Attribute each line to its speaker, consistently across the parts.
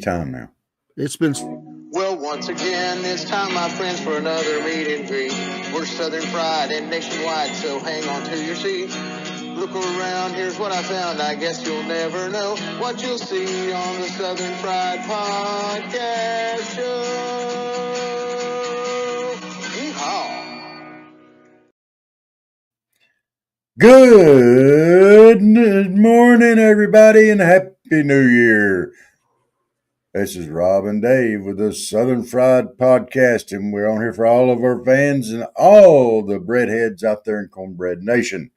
Speaker 1: time now.
Speaker 2: It's been.
Speaker 3: Well, once again, it's time, my friends, for another meet and greet. We're Southern Fried and nationwide, so hang on to your seat. Look around, here's what I found. I guess you'll never know what you'll see on the Southern Fried Podcast Show. Yeehaw.
Speaker 1: Good morning, everybody, and Happy New Year. This is Rob and Dave with the Southern Fried Podcast, and we're on here for all of our fans and all the breadheads out there in Cornbread Nation.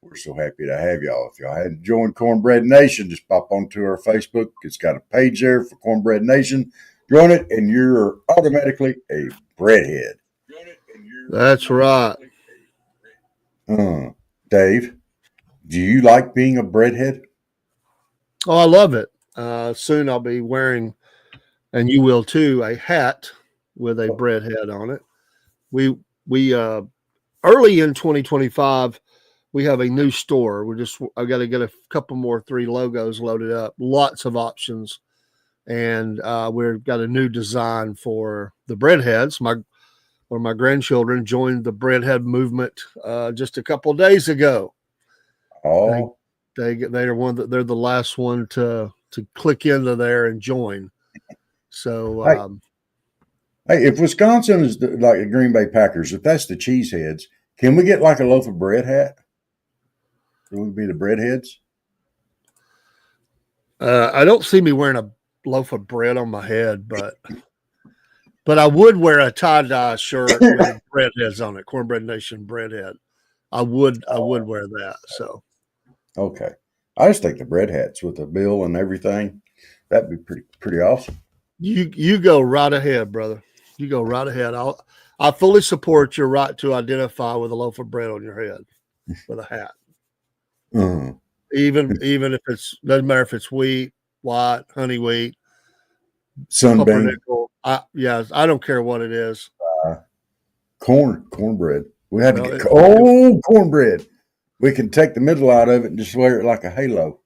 Speaker 1: We're so happy to have y'all. If y'all hadn't joined Cornbread Nation, just pop onto our Facebook. It's got a page there for Cornbread Nation. Join it, and you're automatically a breadhead.
Speaker 2: That's right.
Speaker 1: Dave, do you like being a breadhead?
Speaker 2: Oh, I love it. Soon I'll be wearing, and you will too, a hat with a breadhead on it. We early in 2025, we have a new store. I've got to get a couple more 3 logos loaded up, lots of options, and we've got a new design for the breadheads. One of my grandchildren joined the breadhead movement just a couple of days ago.
Speaker 1: Oh,
Speaker 2: they're they're the last one to click into there and join. So,
Speaker 1: hey, if Wisconsin is like the Green Bay Packers, if that's the cheeseheads, can we get like a loaf of bread hat? It would be the breadheads.
Speaker 2: I don't see me wearing a loaf of bread on my head, but I would wear a tie-dye shirt with breadheads on it, Cornbread Nation breadhead. I would wear that. So,
Speaker 1: okay. I just think the bread hats with the bill and everything, that'd be pretty awesome.
Speaker 2: You go right ahead, brother. You go right ahead. I fully support your right to identify with a loaf of bread on your head with a hat.
Speaker 1: Uh-huh.
Speaker 2: Even if doesn't matter if it's wheat, white, honey wheat,
Speaker 1: sunbeam.
Speaker 2: I don't care what it is.
Speaker 1: Cornbread. We had to get cornbread. We can take the middle out of it and just wear it like a halo.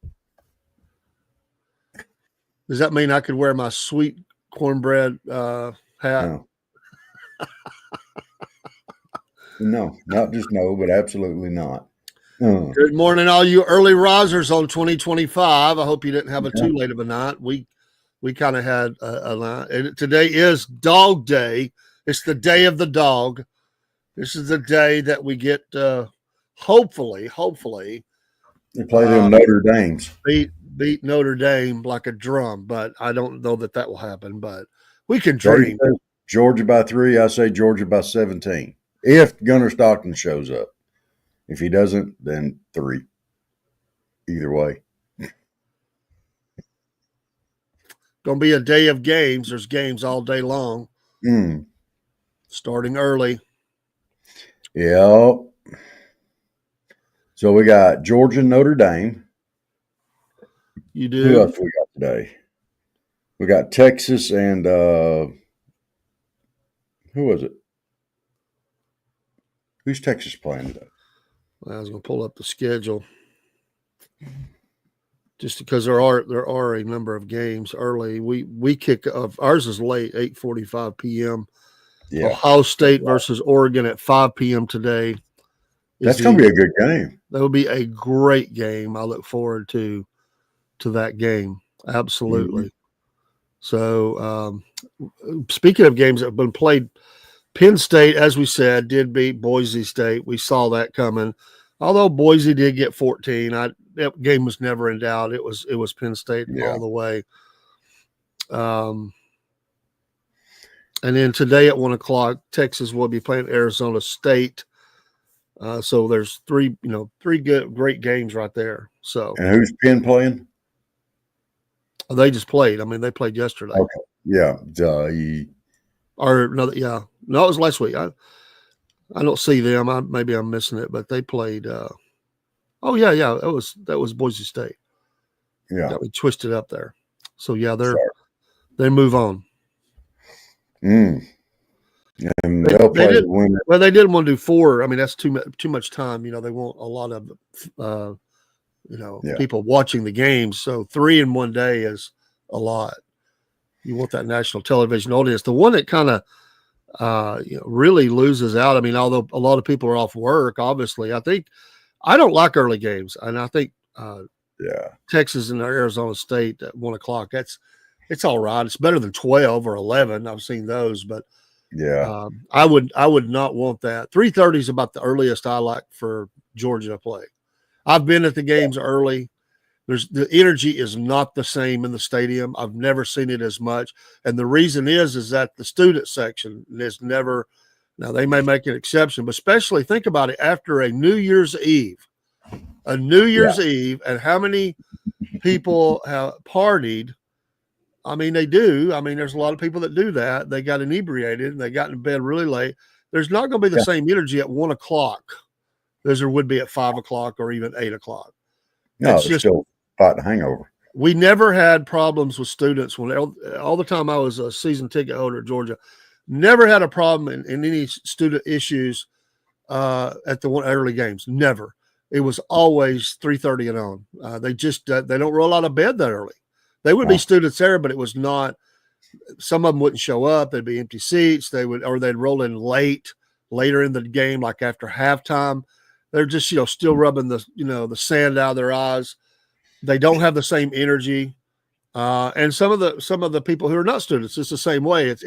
Speaker 2: Does that mean I could wear my sweet cornbread hat?
Speaker 1: No, not just no, but absolutely not.
Speaker 2: Good morning, all you early risers on 2025. I hope you didn't have too late of a night. We kind of had a night. Today is Dog Day. It's the day of the dog. This is the day that we get hopefully
Speaker 1: they play them Notre Dames.
Speaker 2: Beat Notre Dame like a drum, but I don't know that will happen. But we can dream.
Speaker 1: Georgia by 3. I say Georgia by 17. If Gunnar Stockton shows up. If he doesn't, then 3. Either way.
Speaker 2: Going to be a day of games. There's games all day long. Starting early.
Speaker 1: Yeah. So we got Georgia, Notre Dame.
Speaker 2: You do.
Speaker 1: Who else we got today? We got Texas and who was it? Who's Texas playing today?
Speaker 2: I was going to pull up the schedule just because there are a number of games early. We kick off. Ours is late, 8:45 p.m. Yeah. Ohio State versus Oregon at 5 p.m. today.
Speaker 1: That's going to be a good game.
Speaker 2: That will be a great game. I look forward to that game. Absolutely. Mm-hmm. So, speaking of games that have been played, Penn State, as we said, did beat Boise State. We saw that coming. Although Boise did get 14, that game was never in doubt. It was Penn State all the way. And then today at 1:00, Texas will be playing Arizona State. So there's three great games right there. So,
Speaker 1: and who's Penn playing?
Speaker 2: They just played. I mean, they played yesterday.
Speaker 1: Okay. Yeah.
Speaker 2: No, it was last week. I don't see them. Maybe I'm missing it, but they played. That was Boise State.
Speaker 1: Yeah,
Speaker 2: got me twisted up there. So they move on.
Speaker 1: And
Speaker 2: they didn't want to do 4. I mean, that's too much time. They want a lot of people watching the games. So 3 in one day is a lot. You want that national television audience. The one that kind of really loses out. I mean, although a lot of people are off work, obviously, I don't like early games, and I think Texas and Arizona State at 1 o'clock. It's all right. It's better than 12 or 11. I've seen those, but I would not want that. 3:30 is about the earliest I like for Georgia to play. I've been at the games early. The energy is not the same in the stadium. I've never seen it as much. And the reason is that the student section is never, now they may make an exception, but especially think about it after a New Year's Eve, and how many people have partied. I mean, they do. I mean, there's a lot of people that do that. They got inebriated and they got in bed really late. There's not going to be the same energy at 1 o'clock as there would be at 5 o'clock or even 8 o'clock.
Speaker 1: No, it's just still fighting hangover.
Speaker 2: We never had problems with students when all the time I was a season ticket holder at Georgia. Never had a problem in any student issues at the early games. Never. It was always 3:30 and on. They just they don't roll out of bed that early. They would be students there, but it was not. Some of them wouldn't show up. There'd be empty seats. They'd roll in later in the game, like after halftime. They're just still rubbing the sand out of their eyes. They don't have the same energy, and some of the people who are not students, it's the same way. It's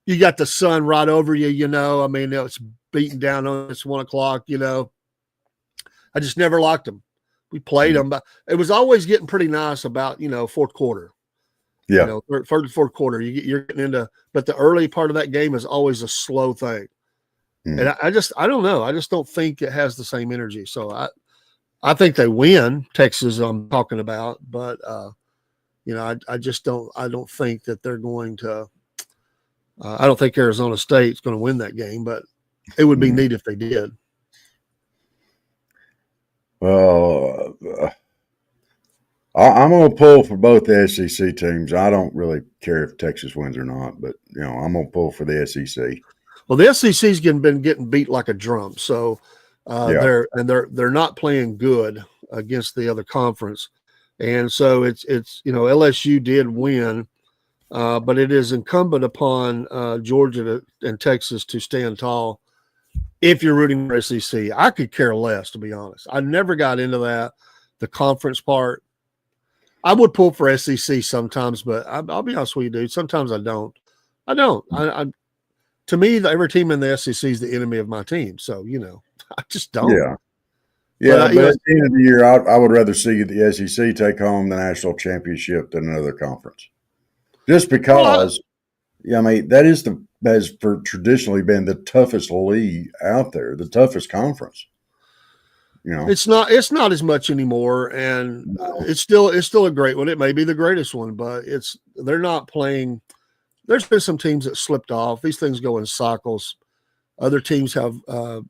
Speaker 2: you got the sun right over you. I mean, it's beating down on it's 1 o'clock. I just never liked them. We played them, but it was always getting pretty nice about fourth quarter.
Speaker 1: Yeah,
Speaker 2: third and fourth quarter, you're getting into, but the early part of that game is always a slow thing. And I don't know. I just don't think it has the same energy. So I think they win. Texas, I'm talking about, but I just don't. I don't think that they're going to. I don't think Arizona State's going to win that game, but it would be neat if they did.
Speaker 1: Well, I'm going to pull for both the SEC teams. I don't really care if Texas wins or not, but I'm going to pull for the SEC.
Speaker 2: Well, the SEC's been getting beat like a drum, so they're not playing good against the other conference, and so it's LSU did win, but it is incumbent upon Georgia and Texas to stand tall. If you're rooting for SEC, I could care less, to be honest. I never got into that, the conference part. I would pull for SEC sometimes, but I'll be honest with you, dude. Sometimes I don't. To me, every team in the SEC is the enemy of my team. So, I just don't.
Speaker 1: Yeah. But at the end of the year, I would rather see the SEC take home the national championship than another conference. Just because, that has traditionally been the toughest league out there, the toughest conference.
Speaker 2: It's not as much anymore, and it's still a great one. It may be the greatest one, but they're not playing. There's been some teams that slipped off. These things go in cycles. Other teams have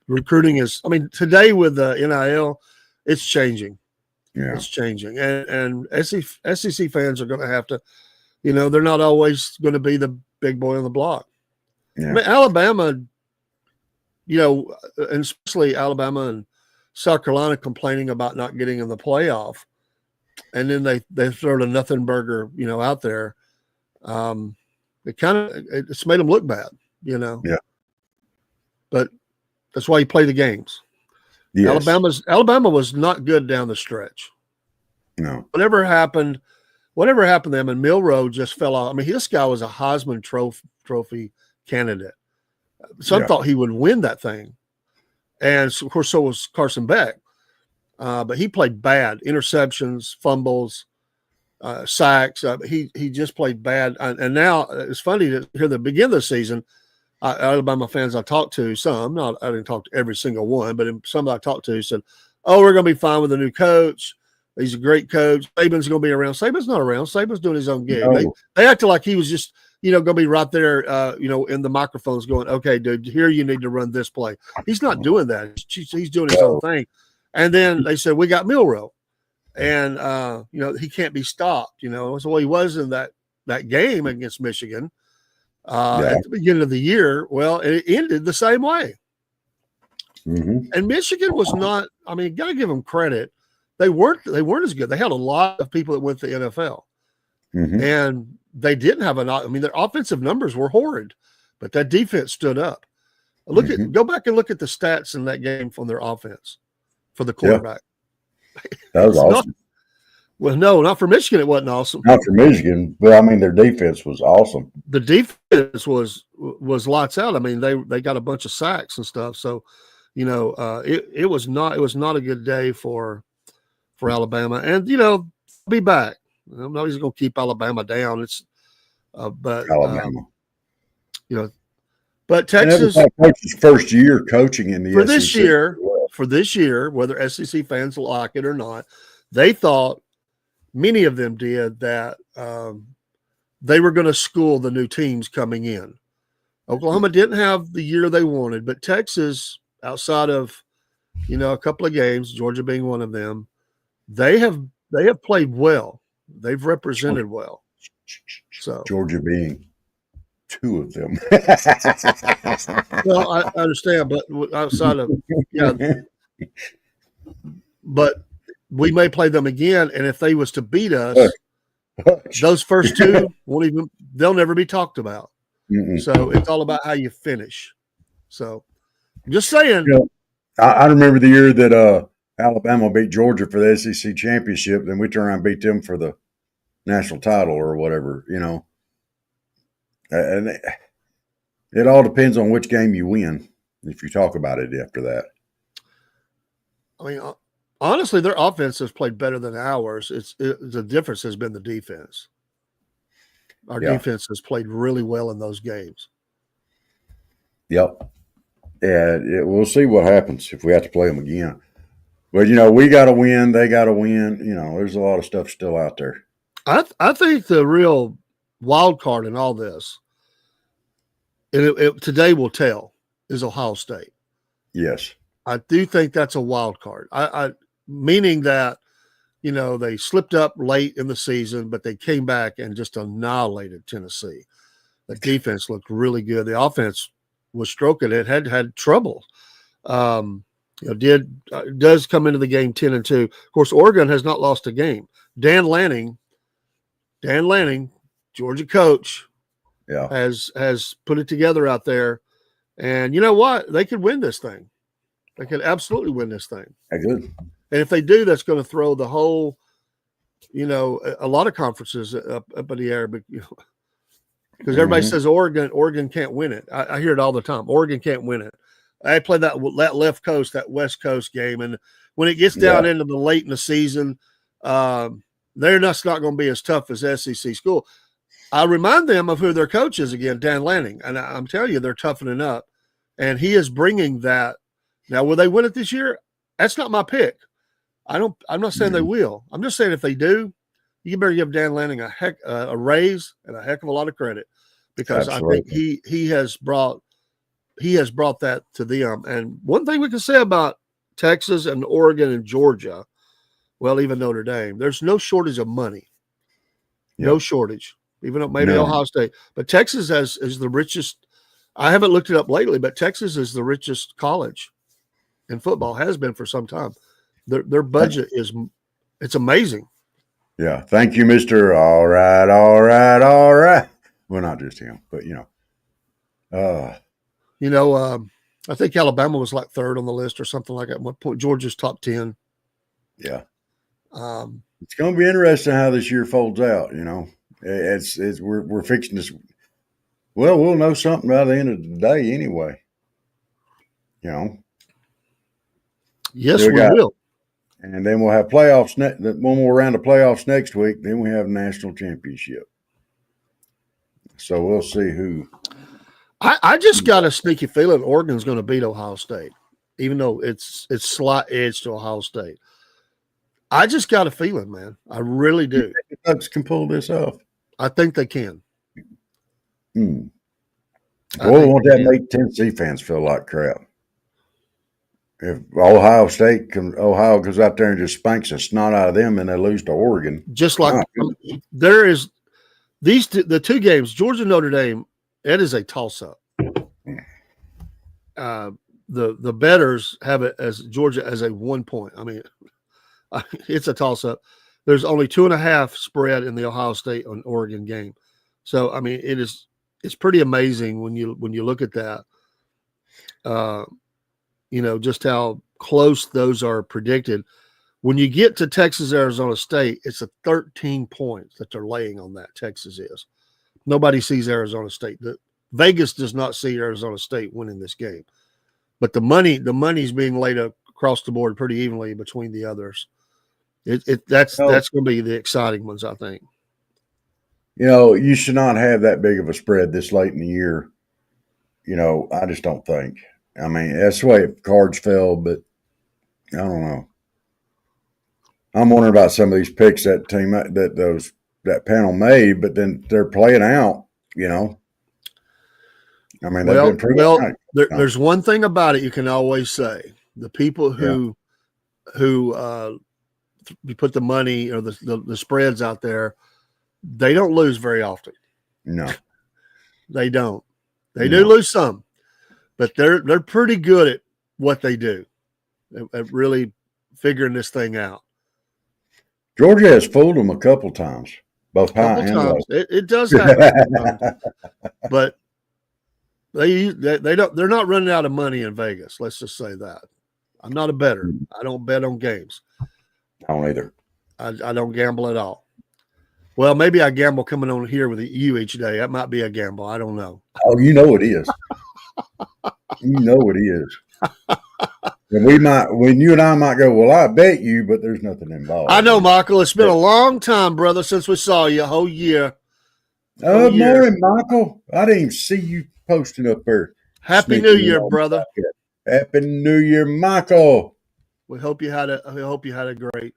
Speaker 2: recruiting today with the NIL, it's changing. Yeah. It's changing. And SEC fans are going to have to, they're not always going to be the big boy on the block. Yeah. I mean, Alabama, and especially Alabama and South Carolina complaining about not getting in the playoff. And then they throw a nothing burger, out there. It's made them look bad, Yeah. But that's why you play the games. Yes. Alabama was not good down the stretch.
Speaker 1: No.
Speaker 2: Whatever happened to them, and Milroe just fell off. I mean, this guy was a Heisman Trophy candidate. Some thought he would win that thing. And of course, so was Carson Beck. But he played bad. Interceptions, fumbles, sacks. He just played bad. And now it's funny to hear the beginning of the season, Alabama fans I talked to, I didn't talk to every single one, but some I talked to said, we're going to be fine with the new coach. He's a great coach. Saban's going to be around. Saban's not around. Saban's doing his own gig. No. They acted like he was just, going to be right there, in the microphones going, okay, dude, here you need to run this play. He's not doing that. He's doing his own thing. And then they said, we got Milroe. And, he can't be stopped, So he was in that game against Michigan at the beginning of the year. Well, it ended the same way.
Speaker 1: Mm-hmm.
Speaker 2: And Michigan was not, got to give them credit. They weren't as good. They had a lot of people that went to the NFL.
Speaker 1: Mm-hmm.
Speaker 2: And they didn't have their offensive numbers were horrid, but that defense stood up. Go back and look at the stats in that game from their offense for the quarterback.
Speaker 1: Yeah. That was awesome.
Speaker 2: No, not for Michigan. It wasn't awesome.
Speaker 1: Not for Michigan, but I mean, their defense was awesome.
Speaker 2: The defense was lights out. I mean, they got a bunch of sacks and stuff. So, it was not a good day for Alabama. And be back. Nobody's going to keep Alabama down. It's but
Speaker 1: Alabama.
Speaker 2: But Texas
Speaker 1: coach's first year coaching in the
Speaker 2: for
Speaker 1: SEC.
Speaker 2: this year, whether SEC fans like it or not, they thought, many of them did, that they were going to school the new teams coming in. Oklahoma didn't have the year they wanted, but Texas, outside of a couple of games, Georgia being one of them, they have played well. They've represented well. So
Speaker 1: Georgia being two of them.
Speaker 2: Well, I understand, but outside of but we may play them again, and if they was to beat us, those first two they'll never be talked about. So it's all about how you finish. So just saying.
Speaker 1: I remember the year that Alabama beat Georgia for the SEC championship, then we turned around and beat them for the national title or whatever, And it all depends on which game you win, if you talk about it after that.
Speaker 2: I mean, honestly, their offense has played better than ours. The difference has been the defense. Our defense has played really well in those games.
Speaker 1: Yep. Yeah, we'll see what happens if we have to play them again. But, we got to win. They got to win. There's a lot of stuff still out there.
Speaker 2: I think the real wild card in all this, and today will tell, is Ohio State.
Speaker 1: Yes.
Speaker 2: I do think that's a wild card. Meaning that, they slipped up late in the season, but they came back and just annihilated Tennessee. The defense looked really good. The offense was stroking it, had trouble. Does come into the game 10-2. Of course, Oregon has not lost a game. Dan Lanning, Georgia coach, has put it together out there. And you know what? They could win this thing. They could absolutely win this thing.
Speaker 1: Good.
Speaker 2: And if they do, that's going to throw the whole, a lot of conferences up in the air. But because everybody says Oregon can't win it. I hear it all the time. Oregon can't win it. I play that left coast, that West Coast game, and when it gets down into the late in the season, they're just not going to be as tough as SEC school. I remind them of who their coach is again, Dan Lanning, and I'm telling you, they're toughening up, and he is bringing that. Now, will they win it this year? That's not my pick. I'm not saying they will. I'm just saying if they do, you better give Dan Lanning a raise and a heck of a lot of credit, because Absolutely. I think he has brought that to them. And one thing we can say about Texas and Oregon and Georgia, well, even Notre Dame, there's no shortage of money. Yep. No shortage, even though maybe Ohio State. But Texas is the richest. I haven't looked it up lately, but Texas is the richest college in football, has been for some time. Their budget it's amazing.
Speaker 1: Yeah. Thank you, Mr. All right. Well, not just him, but
Speaker 2: I think Alabama was like third on the list or something like that. At one point, Georgia's top 10.
Speaker 1: Yeah. It's going to be interesting how this year folds out. We're fixing this. Well, we'll know something by the end of the day anyway.
Speaker 2: Yes, we will.
Speaker 1: And then we'll have playoffs. One more round of playoffs next week. Then we have national championship. So we'll see who.
Speaker 2: I just got a sneaky feeling Oregon's going to beat Ohio State, even though it's slight edge to Ohio State. I just got a feeling, man. I really do.
Speaker 1: You think the Ducks can pull this off?
Speaker 2: I think they can.
Speaker 1: Boy, won't that make Tennessee fans feel like crap? If Ohio goes out there and just spanks the snot out of them and they lose to Oregon.
Speaker 2: Just like there is the two games, Georgia Notre Dame, it is a toss-up. The bettors have it as Georgia as a 1 point. I mean, it's a toss-up. There's only 2.5 spread in the Ohio State and Oregon game. So, I mean, it's pretty amazing when you look at that, just how close those are predicted. When you get to Texas, Arizona State, it's a 13 points that they're laying on that. Texas is. Nobody sees Arizona State. Vegas does not see Arizona State winning this game, but the money's being laid across the board pretty evenly between the others. That's going to be the exciting ones, I think.
Speaker 1: You should not have that big of a spread this late in the year. I just don't think. I mean, that's the way cards fell, but I don't know. I'm wondering about some of these picks that panel made, but then they're playing out. I mean, they've been pretty.
Speaker 2: There's one thing about it you can always say: the people who you put the money or the spreads out there, they don't lose very often.
Speaker 1: No,
Speaker 2: they don't. They do lose some, but they're pretty good at what they do, at really figuring this thing out.
Speaker 1: Georgia has fooled them a couple times, both high and low.
Speaker 2: It does happen, but they're not running out of money in Vegas. Let's just say that. I'm not a bettor. I don't bet on games.
Speaker 1: I don't either.
Speaker 2: I don't gamble at all. Well, maybe I gamble coming on here with you each day. That might be a gamble. I don't know.
Speaker 1: Oh, it is. It is. And when you and I might go, well, I bet you, but there's nothing involved.
Speaker 2: I know, Michael. It's been a long time, brother, since we saw you. A whole year.
Speaker 1: Good morning, Michael. I didn't even see you posting up there.
Speaker 2: Happy New Year, brother.
Speaker 1: Happy New Year, Michael.
Speaker 2: We hope you had a great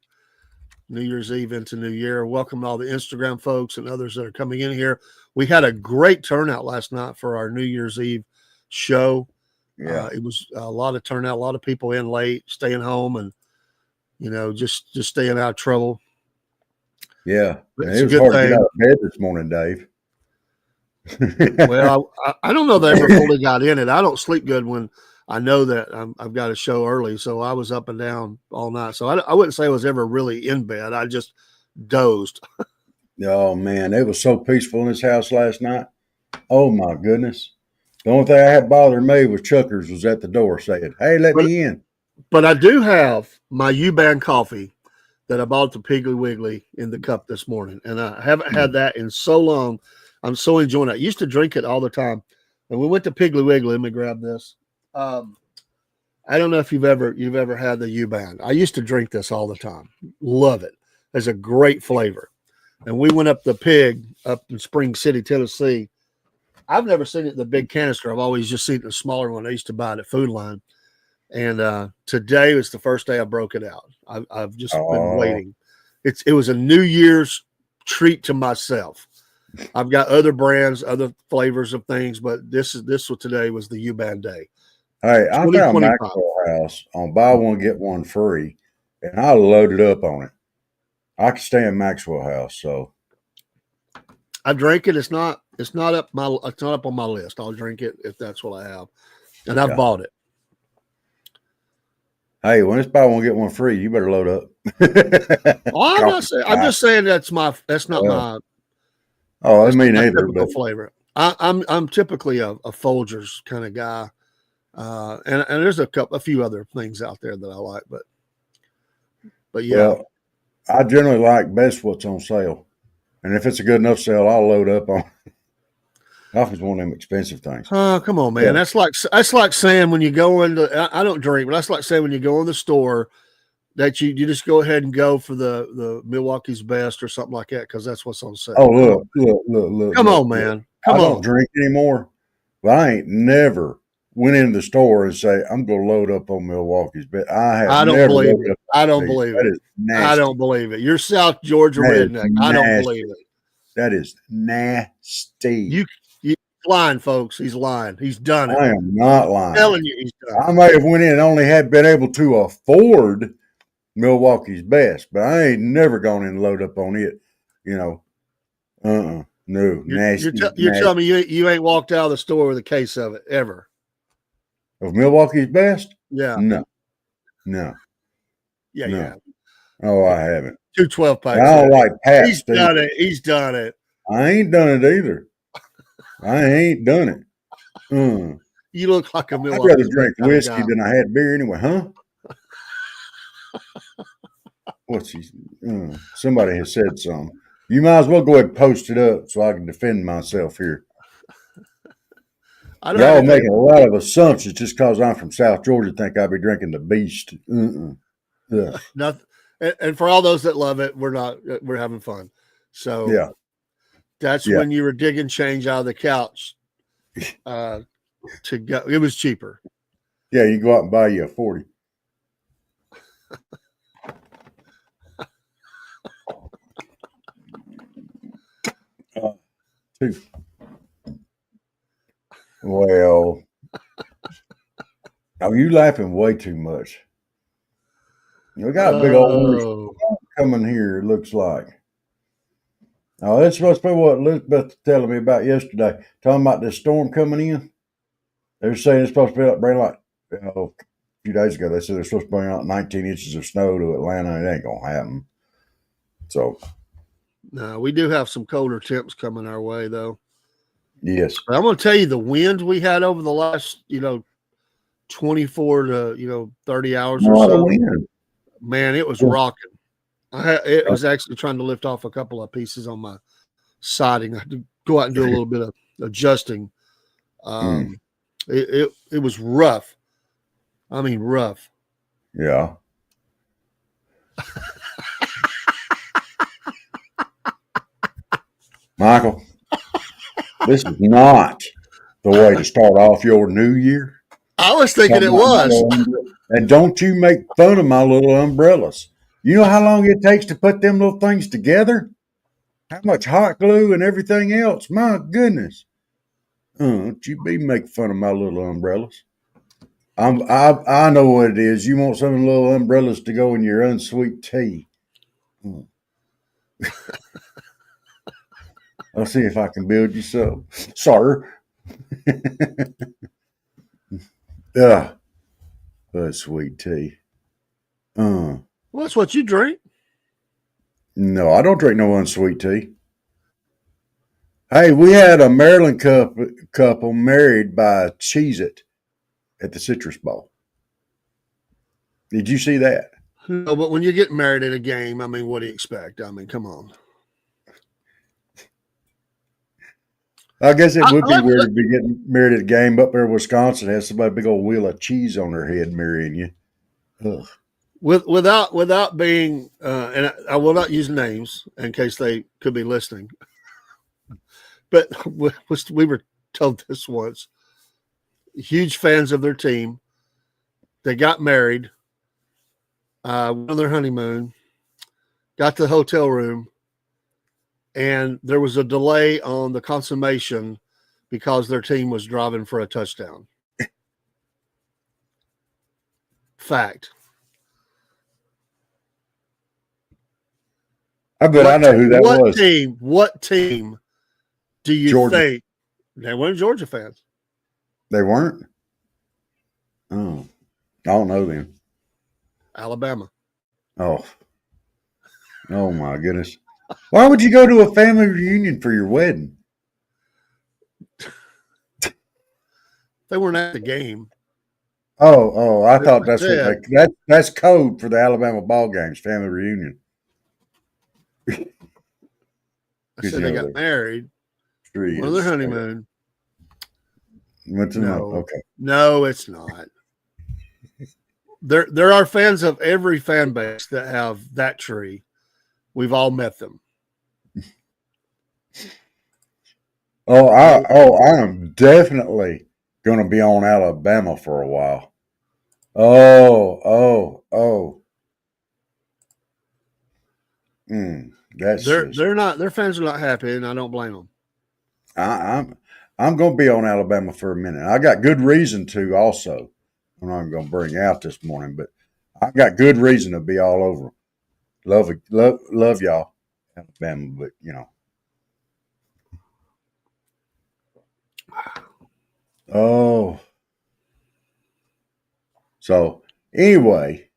Speaker 2: New Year's Eve into New Year. Welcome to all the Instagram folks and others that are coming in here. We had a great turnout last night for our New Year's Eve show.
Speaker 1: Yeah,
Speaker 2: it was a lot of turnout, a lot of people in late, staying home, and just staying out of trouble.
Speaker 1: Yeah, it was hard to get out of bed this morning, Dave.
Speaker 2: Well, I don't know that I ever fully got in it. I don't sleep good when I know that I've got a show early, so I was up and down all night. So I wouldn't say I was ever really in bed. I just dozed.
Speaker 1: Oh man, it was so peaceful in this house last night. Oh my goodness. The only thing I had bothering me was Chuckers was at the door saying, "Hey, let me in."
Speaker 2: But I do have my U-Band coffee that I bought at the Piggly Wiggly in the cup this morning, and I haven't had that in so long. I'm so enjoying it. I used to drink it all the time. And we went to Piggly Wiggly. Let me grab this. I don't know if you've ever had the U-Band. I used to drink this all the time. Love it. It's a great flavor. And we went up the Pig up in Spring City, Tennessee. I've never seen it in the big canister. I've always just seen it in the smaller one. I used to buy it at Food Line. And today was the first day I broke it out. I've just been waiting. It was a New Year's treat to myself. I've got other brands, other flavors of things, but this one today was the U-Band day.
Speaker 1: Hey, I found Maxwell House on buy one get one free, and I loaded up on it. I can stand Maxwell House, so
Speaker 2: I drank it. It's not up on my list. I'll drink it if that's what I have, and I've bought it.
Speaker 1: Hey, when it's buy one get one free, you better load up.
Speaker 2: I'm just saying that's not my.
Speaker 1: Oh, I mean either. But
Speaker 2: flavor. I'm typically a Folgers kind of guy, and there's a few other things out there that I like, but yeah.
Speaker 1: Well, I generally like best what's on sale, and if it's a good enough sale, I'll load up on. Coffee's one of them expensive things.
Speaker 2: Oh, come on, man! Yeah. That's like saying when you go into. I don't drink, but that's like saying when you go in the store that you just go ahead and go for the Milwaukee's Best or something like that because that's what's on sale.
Speaker 1: Oh, look!
Speaker 2: Come on, man! Come on!
Speaker 1: I don't drink anymore, but I ain't never went into the store and say I'm going to load up on Milwaukee's Best. I don't believe it.
Speaker 2: I don't believe it. I don't believe it. You're South Georgia redneck. I don't believe it.
Speaker 1: That is nasty.
Speaker 2: You lying, folks. He's lying. He's done it.
Speaker 1: I am not lying.
Speaker 2: I'm telling you, he's done it.
Speaker 1: I may have went in and only had been able to afford Milwaukee's Best, but I ain't never gone in and load up on it. No, nasty.
Speaker 2: You're telling me you ain't walked out of the store with a case of it ever?
Speaker 1: Of Milwaukee's Best?
Speaker 2: Yeah.
Speaker 1: No.
Speaker 2: Yeah.
Speaker 1: Oh, I haven't.
Speaker 2: 2 12 packs.
Speaker 1: I don't like Pabst.
Speaker 2: He's done it.
Speaker 1: I ain't done it either. I ain't done it.
Speaker 2: You look like a
Speaker 1: I'd
Speaker 2: Milwaukee
Speaker 1: rather
Speaker 2: Bucks
Speaker 1: drink
Speaker 2: kind of
Speaker 1: whiskey
Speaker 2: guy.
Speaker 1: than I had beer anyway, huh? What's he? Somebody has said something. You might as well go ahead and post it up so I can defend myself here.
Speaker 2: I don't have
Speaker 1: Y'all
Speaker 2: anything.
Speaker 1: making a lot of assumptions just because I'm from South Georgia. Think I'll be drinking the Beast? Ugh.
Speaker 2: Nothing. And for all those that love it, we're having fun. So
Speaker 1: Yeah,
Speaker 2: that's
Speaker 1: yeah.
Speaker 2: when you were digging change out of the couch to go. It was cheaper.
Speaker 1: Yeah, you go out and buy you a 40. Two. Well, you laughing way too much. We got a big old
Speaker 2: Oh,
Speaker 1: coming here, it looks like. Oh, that's supposed to be what Elizabeth was telling me about yesterday. Talking about this storm coming in. They're saying it's supposed to be bring like a few days ago. They said they're supposed to bring out 19 inches of snow to Atlanta. It ain't gonna happen. So
Speaker 2: no, we do have some colder temps coming our way, though.
Speaker 1: yes,
Speaker 2: But I'm going to tell you the winds we had over the last, 24 to 30 hours or so. Man, it was rocking. It was actually trying to lift off a couple of pieces on my siding. I had to go out and do a little bit of adjusting. It was rough. I mean, rough.
Speaker 1: Yeah. Michael, this is not the way to start off your new year.
Speaker 2: I was thinking it was.
Speaker 1: And don't you make fun of my little umbrellas. You know how long it takes to put them little things together? How much hot glue and everything else? My goodness. Don't you be making fun of my little umbrellas. I know what it is. You want some little umbrellas to go in your unsweet tea. I'll see if I can build you some, sir. Yeah, unsweet tea.
Speaker 2: Well, that's what you drink.
Speaker 1: No, I don't drink no unsweet tea. Hey, we had a Maryland couple married by Cheez-It at the Citrus Bowl. Did you see that?
Speaker 2: No, but when you get married at a game, I mean, what do you expect? I mean, come on.
Speaker 1: I guess it would be weird to be getting married at a game up there in Wisconsin, has somebody big old wheel of cheese on their head marrying you. Ugh.
Speaker 2: Without being, and I will not use names in case they could be listening, but we were told this once. Huge fans of their team. They got married, went on their honeymoon, got to the hotel room, and there was a delay on the consummation because their team was driving for a touchdown. Fact.
Speaker 1: I bet I know who that was.
Speaker 2: What team do you think? They weren't Georgia fans.
Speaker 1: They weren't? Oh, I don't know them.
Speaker 2: Alabama.
Speaker 1: Oh my goodness. Why would you go to a family reunion for your wedding?
Speaker 2: They weren't at the game.
Speaker 1: Oh, I thought that's what that's code for the Alabama ball games, family reunion.
Speaker 2: I said they got married. Went on their honeymoon.
Speaker 1: Okay.
Speaker 2: No, it's not. There are fans of every fan base that have that tree. We've all met them.
Speaker 1: I am definitely going to be on Alabama for a while. That's
Speaker 2: their fans are not happy, and I don't blame them.
Speaker 1: I'm going to be on Alabama for a minute. I got good reason to also. I'm not going to bring out this morning, but I got good reason to be all over them. Love y'all, Alabama, but Oh. So anyway,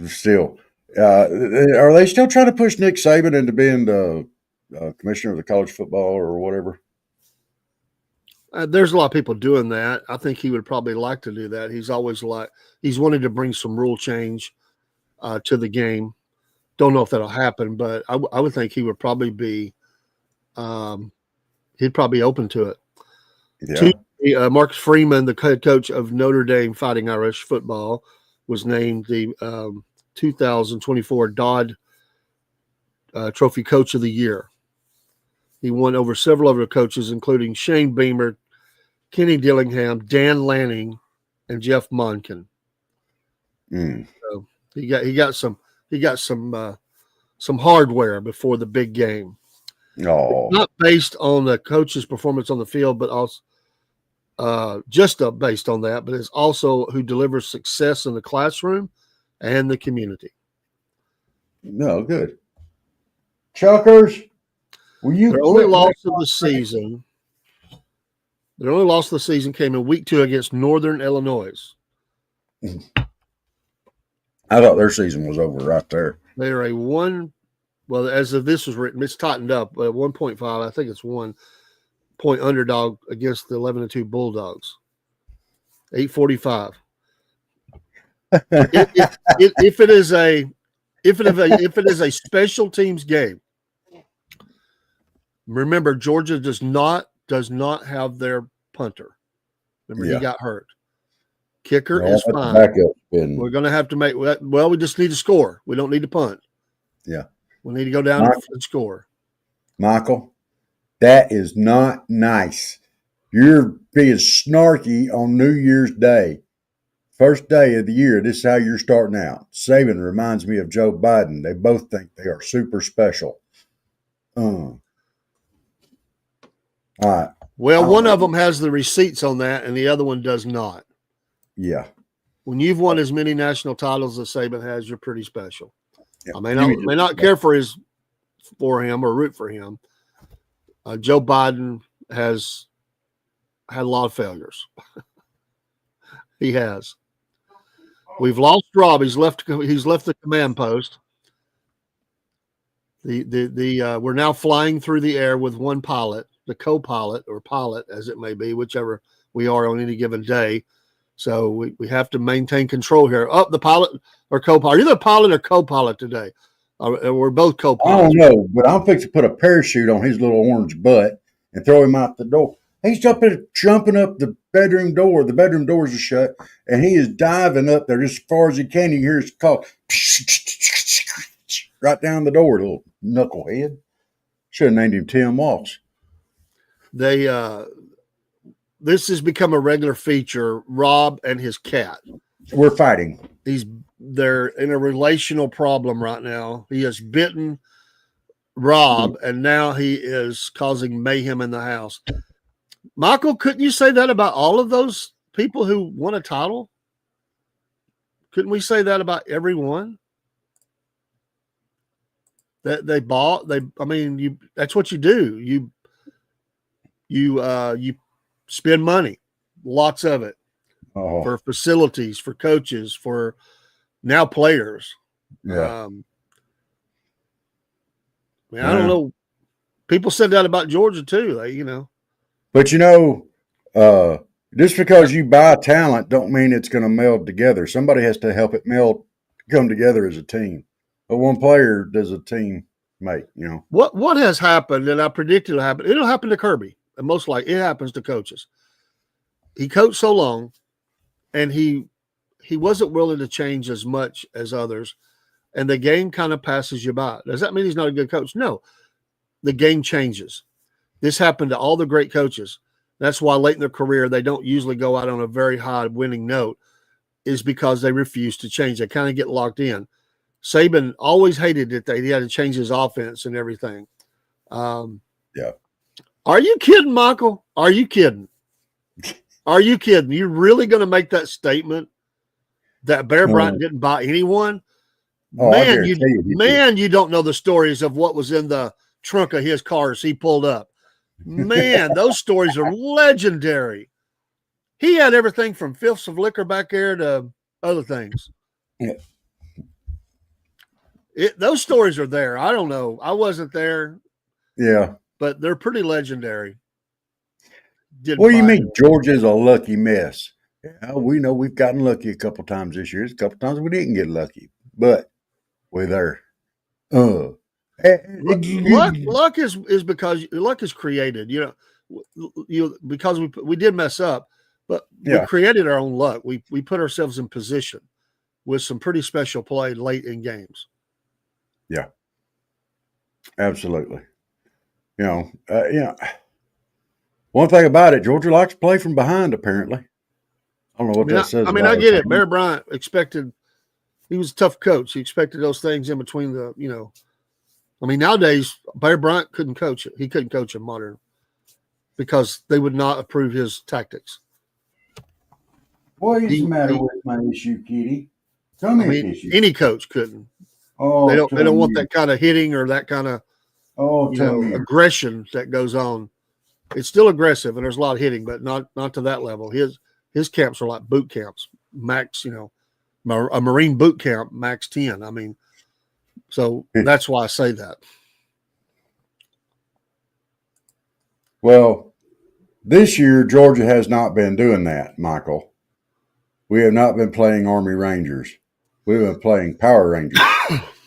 Speaker 1: still Are they still trying to push Nick Saban into being the commissioner of the college football or whatever?
Speaker 2: There's a lot of people doing that. I think he would probably like to do that. He's wanted to bring some rule change to the game. Don't know if that'll happen, but I would think he would probably be he'd probably be open to it.
Speaker 1: Yeah.
Speaker 2: Marcus Freeman, the head coach of Notre Dame Fighting Irish football, was named the 2024 Dodd Trophy Coach of the Year. He won over several other coaches, including Shane Beamer, Kenny Dillingham, Dan Lanning, and Jeff Monken. So he got some hardware before the big game. Not based on the coach's performance on the field, but also just based on that, but it's also who delivers success in the classroom and the community.
Speaker 1: No, good. Chuckers, will you?
Speaker 2: Their only loss of the season. Their only loss of the season came in week 2 against Northern Illinois.
Speaker 1: I thought their season was over right there.
Speaker 2: They are as of this was written, it's tightened up, 1.5. I think it's 1 point underdog against the 11-2 Bulldogs. 8:45. If it is a special teams game, remember Georgia does not have their punter. Remember, he got hurt. Kicker is fine. We're going to have to make. Well, we just need to score. We don't need to punt.
Speaker 1: Yeah,
Speaker 2: we need to go down and score.
Speaker 1: Michael, that is not nice. You're being snarky on New Year's Day. First day of the year, this is how you're starting out. Saban reminds me of Joe Biden. They both think they are super special. All right.
Speaker 2: Well, one of them has the receipts on that, and the other one does not.
Speaker 1: Yeah.
Speaker 2: When you've won as many national titles as Saban has, you're pretty special.
Speaker 1: Yeah.
Speaker 2: I may not care for him or root for him. Joe Biden has had a lot of failures. He has. We've lost Rob. He's left the command post. We're now flying through the air with one pilot, the co-pilot or pilot as it may be, whichever we are on any given day. So we have to maintain control here. The pilot or co-pilot. Are you the pilot or co-pilot today? We're both co-pilots.
Speaker 1: I don't know, but I'm fixing to put a parachute on his little orange butt and throw him out the door. He's jumping up the bedroom door. The bedroom doors are shut, and he is diving up there just as far as he can. You hear his call right down the door, little knucklehead. Should have named him Tim Walsh.
Speaker 2: This has become a regular feature. Rob and his cat.
Speaker 1: We're fighting.
Speaker 2: They're in a relational problem right now. He has bitten Rob, and now he is causing mayhem in the house. Michael, couldn't you say that about all of those people who won a title? Couldn't we say that about everyone? That they bought, that's what you do. You spend money, lots of it, for facilities, for coaches, for now players.
Speaker 1: Yeah.
Speaker 2: I don't know. People said that about Georgia too.
Speaker 1: But just because you buy talent don't mean it's going to meld together. Somebody has to help it come together as a team. But one player does a team make,
Speaker 2: What has happened, and I predict it'll happen. It'll happen to Kirby. And most likely it happens to coaches. He coached so long, and he wasn't willing to change as much as others, and the game kind of passes you by. Does that mean he's not a good coach? No. The game changes. This happened to all the great coaches. That's why late in their career they don't usually go out on a very high winning note, is because they refuse to change. They kind of get locked in. Saban always hated it that he had to change his offense and everything.
Speaker 1: Yeah.
Speaker 2: Are you kidding, Michael? Are you kidding? Are you kidding? You're really going to make that statement that Bear Bryant didn't buy anyone? Man, you don't know the stories of what was in the trunk of his car as he pulled up. Man, those stories are legendary. He had everything from fifths of liquor back there to other things.
Speaker 1: Yeah.
Speaker 2: Those stories are there. I don't know. I wasn't there.
Speaker 1: Yeah.
Speaker 2: But they're pretty legendary.
Speaker 1: What do you mean Georgia's a lucky mess? Yeah, we know we've gotten lucky a couple times this year. A couple times we didn't get lucky, but we're there.
Speaker 2: Luck is because luck is created. Because we did mess up, but we created our own luck. We put ourselves in position with some pretty special play late in games.
Speaker 1: Yeah, absolutely. One thing about it, Georgia likes to play from behind. Apparently, I don't know what that says.
Speaker 2: I mean, I get it. Bear Bryant expected. He was a tough coach. He expected those things in between the. I mean, nowadays Bear Bryant couldn't coach it. He couldn't coach a modern because they would not approve his tactics.
Speaker 1: What is the matter with my issue, Kitty? Tell me issue.
Speaker 2: Any coach couldn't. Oh, they don't want that kind of hitting or that kind of aggression that goes on. It's still aggressive and there's a lot of hitting, but not to that level. His camps are like boot camps, max. A Marine boot camp, max 10. I mean, so that's why I say that.
Speaker 1: Well, this year Georgia has not been doing that, Michael. We have not been playing Army Rangers. We've been playing Power Rangers.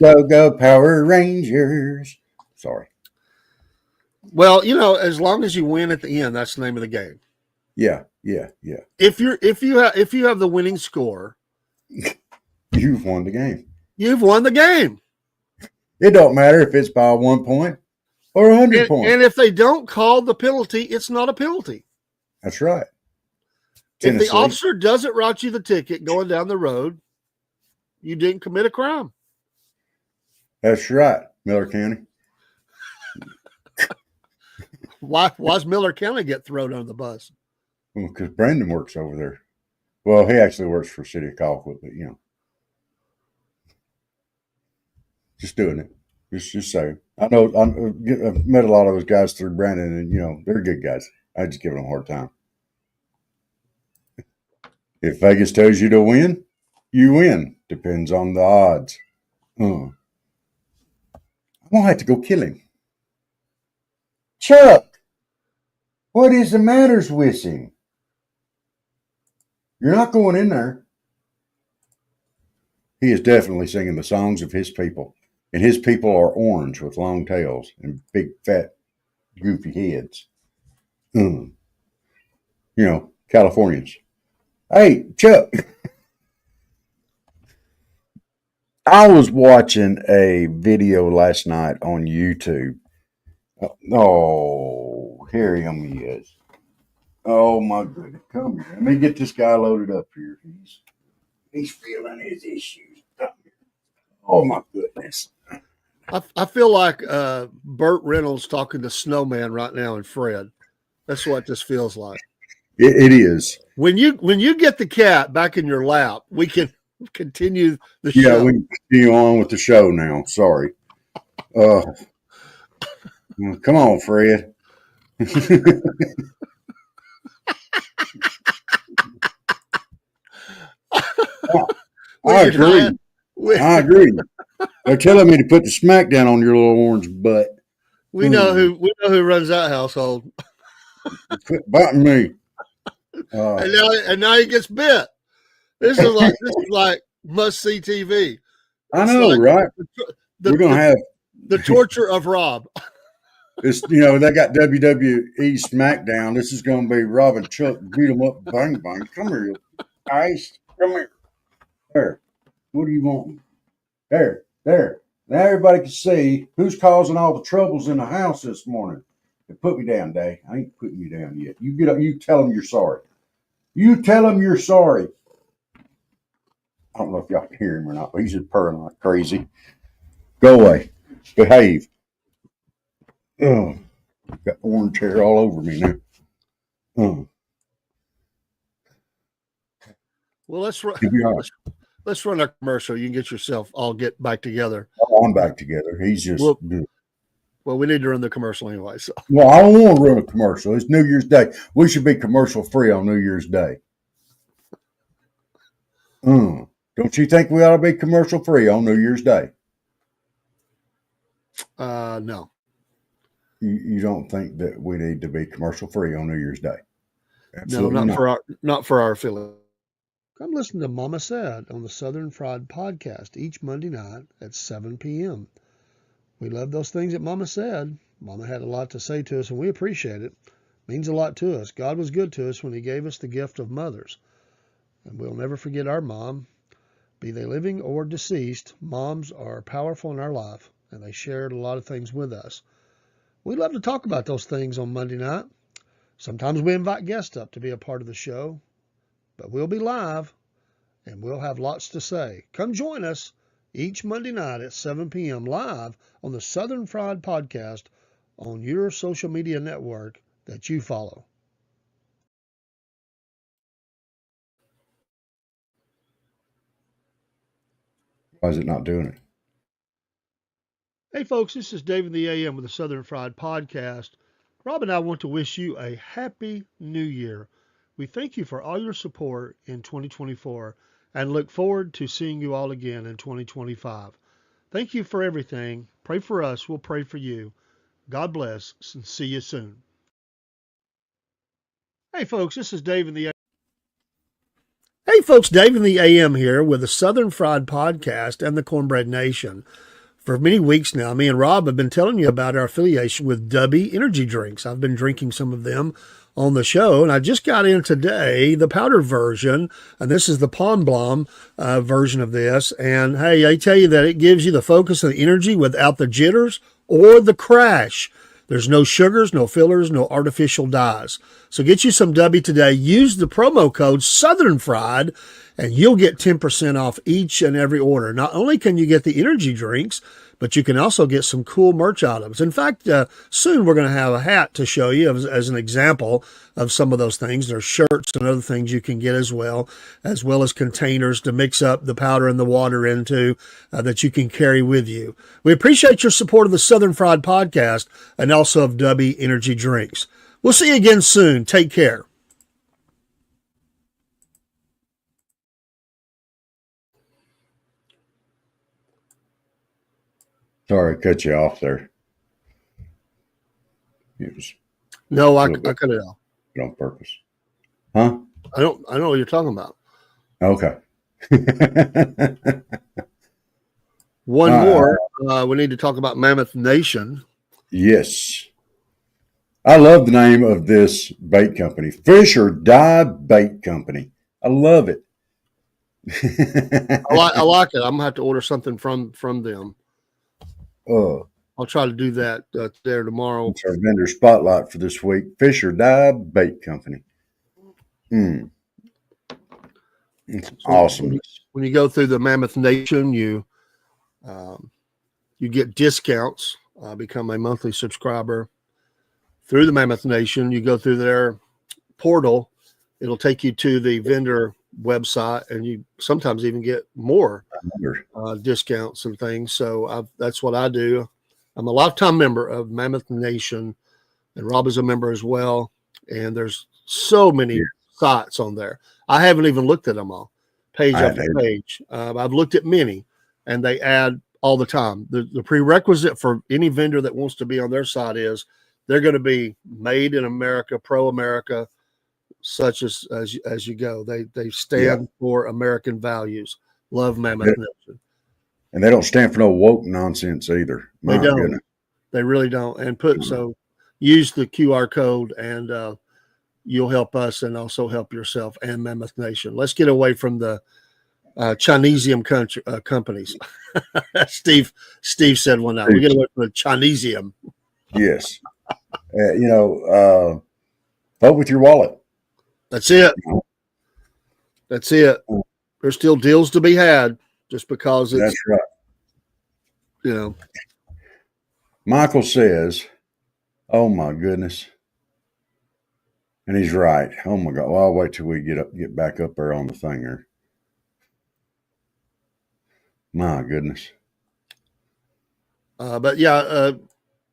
Speaker 1: Go Power Rangers. Sorry.
Speaker 2: Well, as long as you win at the end, that's the name of the game.
Speaker 1: Yeah.
Speaker 2: If you have the winning score,
Speaker 1: you've won the game.
Speaker 2: You've won the game.
Speaker 1: It don't matter if it's by 1 point or 100 points.
Speaker 2: And if they don't call the penalty, it's not a penalty.
Speaker 1: That's right.
Speaker 2: Tennessee. If the officer doesn't write you the ticket going down the road, you didn't commit a crime.
Speaker 1: That's right, Miller County.
Speaker 2: Why's Miller County get thrown under the bus?
Speaker 1: Well, because Brandon works over there. Well, he actually works for City of Colquitt, but just doing it. Just saying. I know I've met a lot of those guys through Brandon, and they're good guys. I just give them a hard time. If Vegas tells you to win, you win. Depends on the odds. I'm gonna have to go kill him. Chuck, what is the matters with him? You're not going in there. He is definitely singing the songs of his people. And his people are orange with long tails and big, fat, goofy heads. Californians. Hey, Chuck. I was watching a video last night on YouTube. Oh, here he is. Oh, my goodness. Come here. Let me get this guy loaded up here. He's feeling his issues. Oh, my goodness.
Speaker 2: I feel like Burt Reynolds talking to Snowman right now and Fred. That's what this feels like.
Speaker 1: It is.
Speaker 2: When you get the cat back in your lap, we can continue the show.
Speaker 1: Yeah, we can continue on with the show now. Sorry. Come on, Fred. I agree. They're telling me to put the smack down on your little orange butt.
Speaker 2: We know who runs that household.
Speaker 1: Quit biting me.
Speaker 2: And now he gets bit. This is like must see TV.
Speaker 1: I know, right? We're gonna have
Speaker 2: the torture of Rob.
Speaker 1: It's they got WWE SmackDown. This is gonna be Rob and Chuck beat them up, bang bang. Come here, you ice. Come here. There. What do you want? There. Now everybody can see who's causing all the troubles in the house this morning. Put me down, Day. I ain't putting you down yet. You get up. You tell them you're sorry. You tell them you're sorry. I don't know if y'all can hear him or not, but he's just purring like crazy. Go away. Behave. Oh, got orange hair all over me now.
Speaker 2: Well, let's run a commercial. You can get yourself all get back together.
Speaker 1: Oh, I'm back together. He's just.
Speaker 2: Well, we need to run the commercial anyway. So.
Speaker 1: Well, I don't want to run a commercial. It's New Year's Day. We should be commercial free on New Year's Day. Don't you think we ought to be commercial free on New Year's Day?
Speaker 2: No.
Speaker 1: You don't think that we need to be commercial free on New Year's Day? Absolutely
Speaker 2: No, not for our affiliate. Come listen to Mama Said on the Southern Fried Podcast each Monday night at 7 p.m. We love those things that Mama said. Mama had a lot to say to us, and we appreciate it. Means a lot to us. God was good to us when he gave us the gift of mothers. And we'll never forget our mom. Be they living or deceased, moms are powerful in our life, and they shared a lot of things with us. We love to talk about those things on Monday night. Sometimes we invite guests up to be a part of the show, but we'll be live, and we'll have lots to say. Come join us each Monday night at 7 p.m. live on the Southern Fried Podcast on your social media network that you follow.
Speaker 1: Why is it not doing it?
Speaker 2: Hey folks, this is Dave in the AM with the Southern Fried Podcast. Rob and I want to wish you a happy new year. We thank you for all your support in 2024 and look forward to seeing you all again in 2025. Thank you for everything. Pray for us. We'll pray for you. God bless and see you soon. Hey folks, this is Dave in the AM. Hey folks, Dave in the AM here with the Southern Fried Podcast and the Cornbread Nation. For many weeks now, me and Rob have been telling you about our affiliation with Dubby Energy Drinks. I've been drinking some of them on the show, and I just got in today the powder version, and this is the Pond Blom version of this. And hey, I tell you that it gives you the focus and the energy without the jitters or the crash. There's no sugars, no fillers, no artificial dyes. So get you some Dubby today. Use the promo code Southern Fried, and you'll get 10% off each and every order. Not only can you get the energy drinks, but you can also get some cool merch items. In fact, soon we're going to have a hat to show you as an example of some of those things. There's shirts and other things you can get as well as containers to mix up the powder and the water into that you can carry with you. We appreciate your support of the Southern Fried Podcast and also of Dubby Energy Drinks. We'll see you again soon. Take care.
Speaker 1: Sorry, I cut you off there. It was
Speaker 2: No, I cut it off
Speaker 1: on purpose. Huh?
Speaker 2: I don't know what you're talking about.
Speaker 1: Okay.
Speaker 2: One more. We need to talk about Mammoth Nation.
Speaker 1: Yes. I love the name of this bait company, Fish or Die Bait Company. I love it.
Speaker 2: I like it. I'm gonna have to order something from them. I'll try to do that there tomorrow.
Speaker 1: It's our vendor spotlight for this week. Fish or Die Bait Company. It's awesome.
Speaker 2: When you go through the Mammoth Nation, you get discounts. Become a monthly subscriber through the Mammoth Nation. You go through their portal. It'll take you to the vendor website, and you sometimes even get more discounts and things. So that's what I do. I'm a lifetime member of Mammoth Nation, and Rob is a member as well. And there's so many sites on there. I haven't even looked at them all, page after page. I've looked at many, and they add all the time. The prerequisite for any vendor that wants to be on their site is they're going to be made in America, pro-America, such as you go. They stand for American values. Love Mammoth Nation.
Speaker 1: And they don't stand for no woke nonsense either.
Speaker 2: They don't. Goodness. They really don't. And so use the QR code, and you'll help us and also help yourself and Mammoth Nation. Let's get away from the Chinesium companies. Steve said one night. We get away from the Chinesium.
Speaker 1: Yes. Vote with your wallet.
Speaker 2: That's it. That's it. There's still deals to be had just because it's.
Speaker 1: That's right. Michael says, oh my goodness. And he's right. Oh my God. Well, I'll wait till we get back up there on the thing here. My goodness.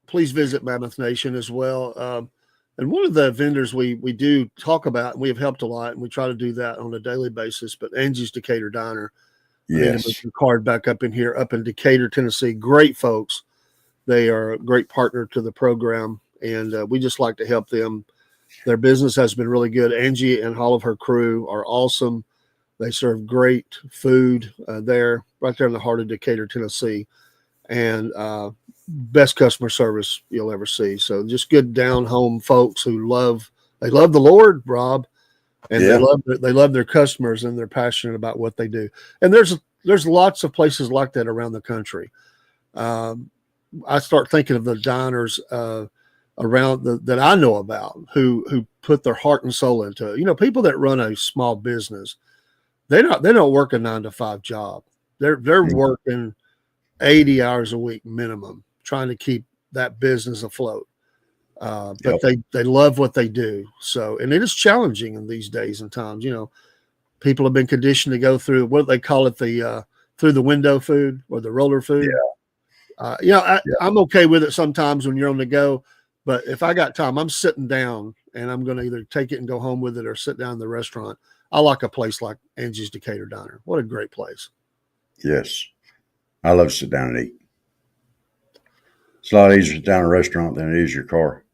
Speaker 2: Please visit Mammoth Nation as well. And one of the vendors we do talk about, and we have helped a lot, and we try to do that on a daily basis, but Angie's Decatur Diner.
Speaker 1: Yes.
Speaker 2: The card back up in here, up in Decatur, Tennessee. Great folks. They are a great partner to the program, and we just like to help them. Their business has been really good. Angie and all of her crew are awesome. They serve great food there, right there in the heart of Decatur, Tennessee, and best customer service you'll ever see. So just good down home folks who love the Lord, Rob, and they love their customers, and they're passionate about what they do. And there's lots of places like that around the country. I start thinking of the diners around that I know about who put their heart and soul into it. You know, people that run a small business, they don't work a 9-to-5 job. They're working 80 hours a week minimum, trying to keep that business afloat. But they love what they do. So, and it is challenging in these days and times. You know, people have been conditioned to go through what they call it, the through the window food or the roller food. I'm okay with it sometimes when you're on the go, but if I got time, I'm sitting down and I'm going to either take it and go home with it or sit down in the restaurant. I like a place like Angie's Decatur Diner. What a great place.
Speaker 1: Yes. I love to sit down and eat. It's a lot easier to sit down in a restaurant than it is your car.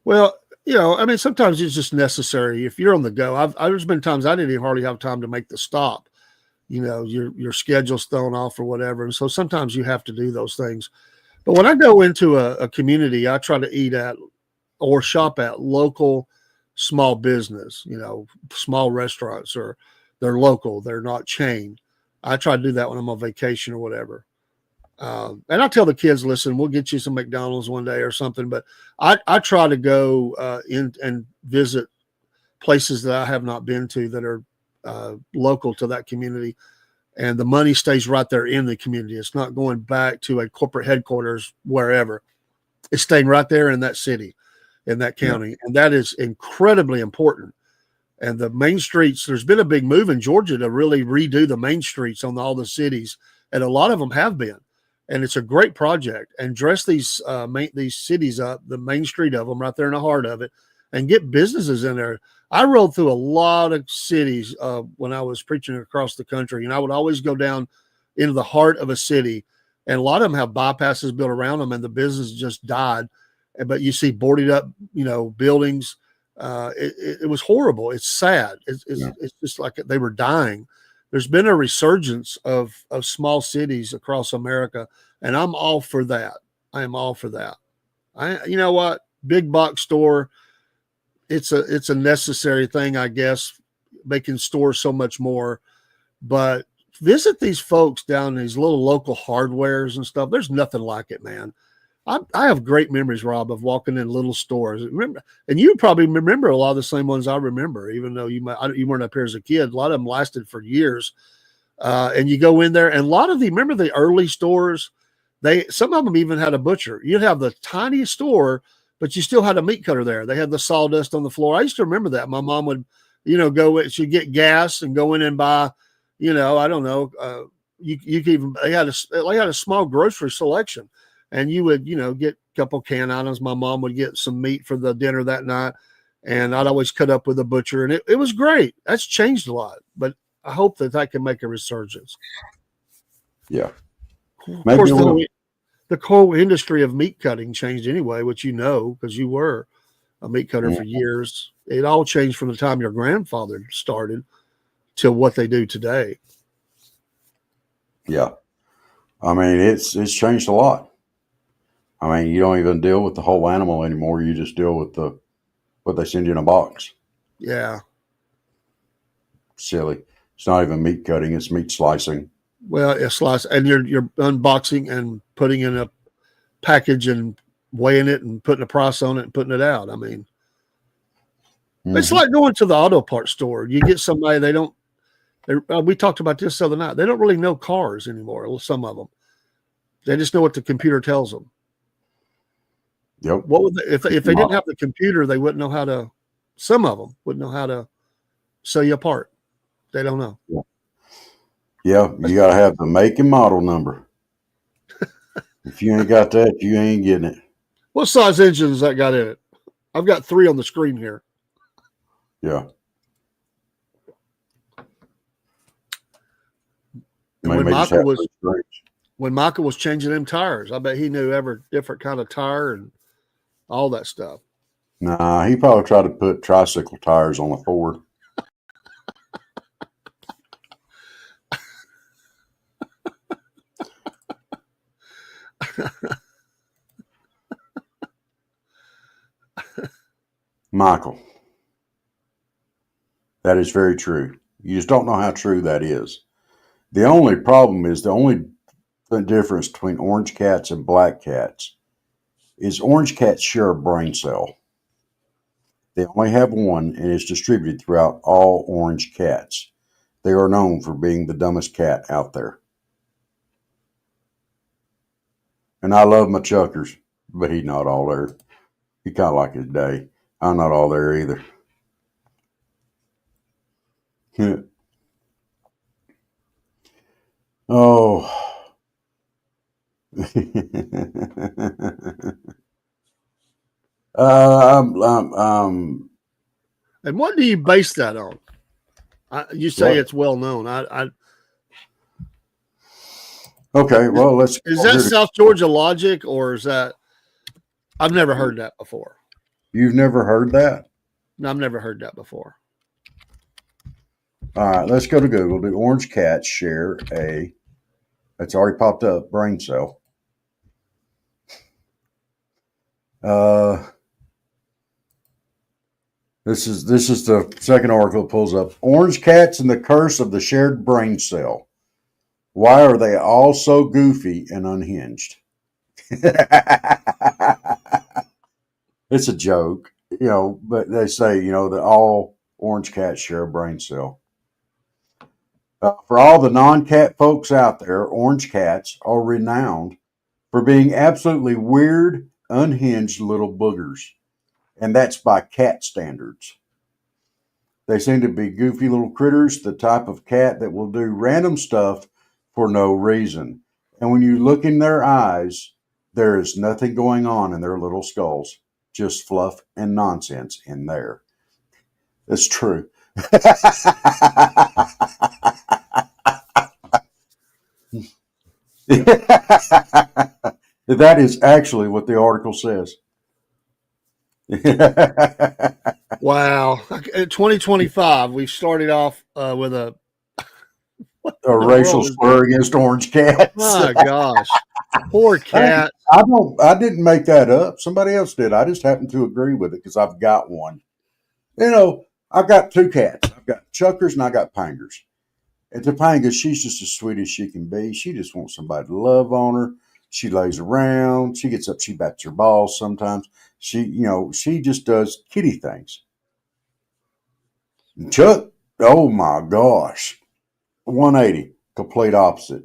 Speaker 2: Well, you know, I mean, sometimes it's just necessary. If you're on the go, there's been times I didn't even hardly have time to make the stop. You know, your schedule's thrown off or whatever. And so sometimes you have to do those things. But when I go into a community, I try to eat at or shop at local small business, you know, small restaurants, or they're local, they're not chain. I try to do that when I'm on vacation or whatever. And I tell the kids, listen, we'll get you some McDonald's one day or something. But I try to go in and visit places that I have not been to that are local to that community, and the money stays right there in the community. It's not going back to a corporate headquarters wherever. It's staying right there in that city, in that county, and that is incredibly important. And the main streets, there's been a big move in Georgia to really redo the main streets on all the cities, and a lot of them have been, and it's a great project. And dress these cities up, the main street of them, right there in the heart of it, and get businesses in there. I rode through a lot of cities when I was preaching across the country, and I would always go down into the heart of a city, and a lot of them have bypasses built around them, and the business just died. But you see boarded up, you know, buildings. It was horrible. It's sad. It's just like they were dying. There's been a resurgence of small cities across America, and I'm all for that. I am all for that. You know what? Big box store. It's a necessary thing, I guess, making stores so much more. But visit these folks down in these little local hardwares and stuff. There's nothing like it, man. I have great memories, Rob, of walking in little stores. Remember, and you probably remember a lot of the same ones I remember, even though you weren't up here as a kid. A lot of them lasted for years. And you go in there, and a lot of remember the early stores, some of them even had a butcher. You'd have the tiniest store, but you still had a meat cutter there. They had the sawdust on the floor. I used to remember that. My mom would, she'd get gas and go in and buy, I don't know. You could even, they had a small grocery selection, and you would, get a couple can items. My mom would get some meat for the dinner that night, and I'd always cut up with a butcher, and it was great. That's changed a lot, but I hope that can make a resurgence.
Speaker 1: Yeah.
Speaker 2: Of course, the whole industry of meat cutting changed anyway, which because you were a meat cutter for years. It all changed from the time your grandfather started to what they do today.
Speaker 1: Yeah. I mean, it's changed a lot. I mean, you don't even deal with the whole animal anymore. You just deal with what they send you in a box.
Speaker 2: Yeah.
Speaker 1: Silly. It's not even meat cutting. It's meat slicing.
Speaker 2: Well, it's slice, and you're unboxing and putting in a package and weighing it and putting a price on it and putting it out. I mean, it's like going to the auto parts store. You get somebody, we talked about this the other night. They don't really know cars anymore. Some of them, they just know what the computer tells them.
Speaker 1: Yep.
Speaker 2: What would if they didn't have the computer, they wouldn't know how to. Some of them wouldn't know how to sell you a part. They don't know.
Speaker 1: Yeah, you got to have the make and model number. If you ain't got that, you ain't getting it.
Speaker 2: What size engine has that got in it? I've got 3 on the screen here.
Speaker 1: Yeah.
Speaker 2: When when Michael was changing them tires. I bet he knew every different kind of tire and all that stuff.
Speaker 1: Nah, he probably tried to put tricycle tires on the Ford. Michael, that is very true. You just don't know how true that is. The only problem is the only difference between orange cats and black cats is orange cats share a brain cell. They only have one, and it's distributed throughout all orange cats. They are known for being the dumbest cat out there. And I love my Chuckers, but he's not all there. He kind of like his day. I'm not all there either. Oh.
Speaker 2: And what do you base that on? You say
Speaker 1: What?
Speaker 2: it's well known.
Speaker 1: Okay, well, let's.
Speaker 2: Is that South Georgia logic, or is that? I've never heard that before.
Speaker 1: You've never heard that?
Speaker 2: No, I've never heard that before.
Speaker 1: All right, let's go to Google. Do orange cats share a? It's already popped up. Brain cell. This is the second article that pulls up. Orange cats and the curse of the shared brain cell. Why are they all so goofy and unhinged? It's a joke, but they say, that all orange cats share a brain cell. For all the non-cat folks out there, orange cats are renowned for being absolutely weird, unhinged little boogers. And that's by cat standards. They seem to be goofy little critters, the type of cat that will do random stuff for no reason. And when you look in their eyes, there is nothing going on in their little skulls, just fluff and nonsense in there. It's true. That is actually what the article says.
Speaker 2: Wow. In 2025, we've started off with a
Speaker 1: racial slur against orange cats.
Speaker 2: My gosh. Poor cat.
Speaker 1: I didn't make that up. Somebody else did. I just happen to agree with it because I've got one. I've got two cats. I've got Chuckers and I got Pangers. And Topanga, she's just as sweet as she can be. She just wants somebody to love on her. She lays around. She gets up. She bats her balls sometimes. She just does kitty things. And Chuck, oh my gosh, 180, complete opposite.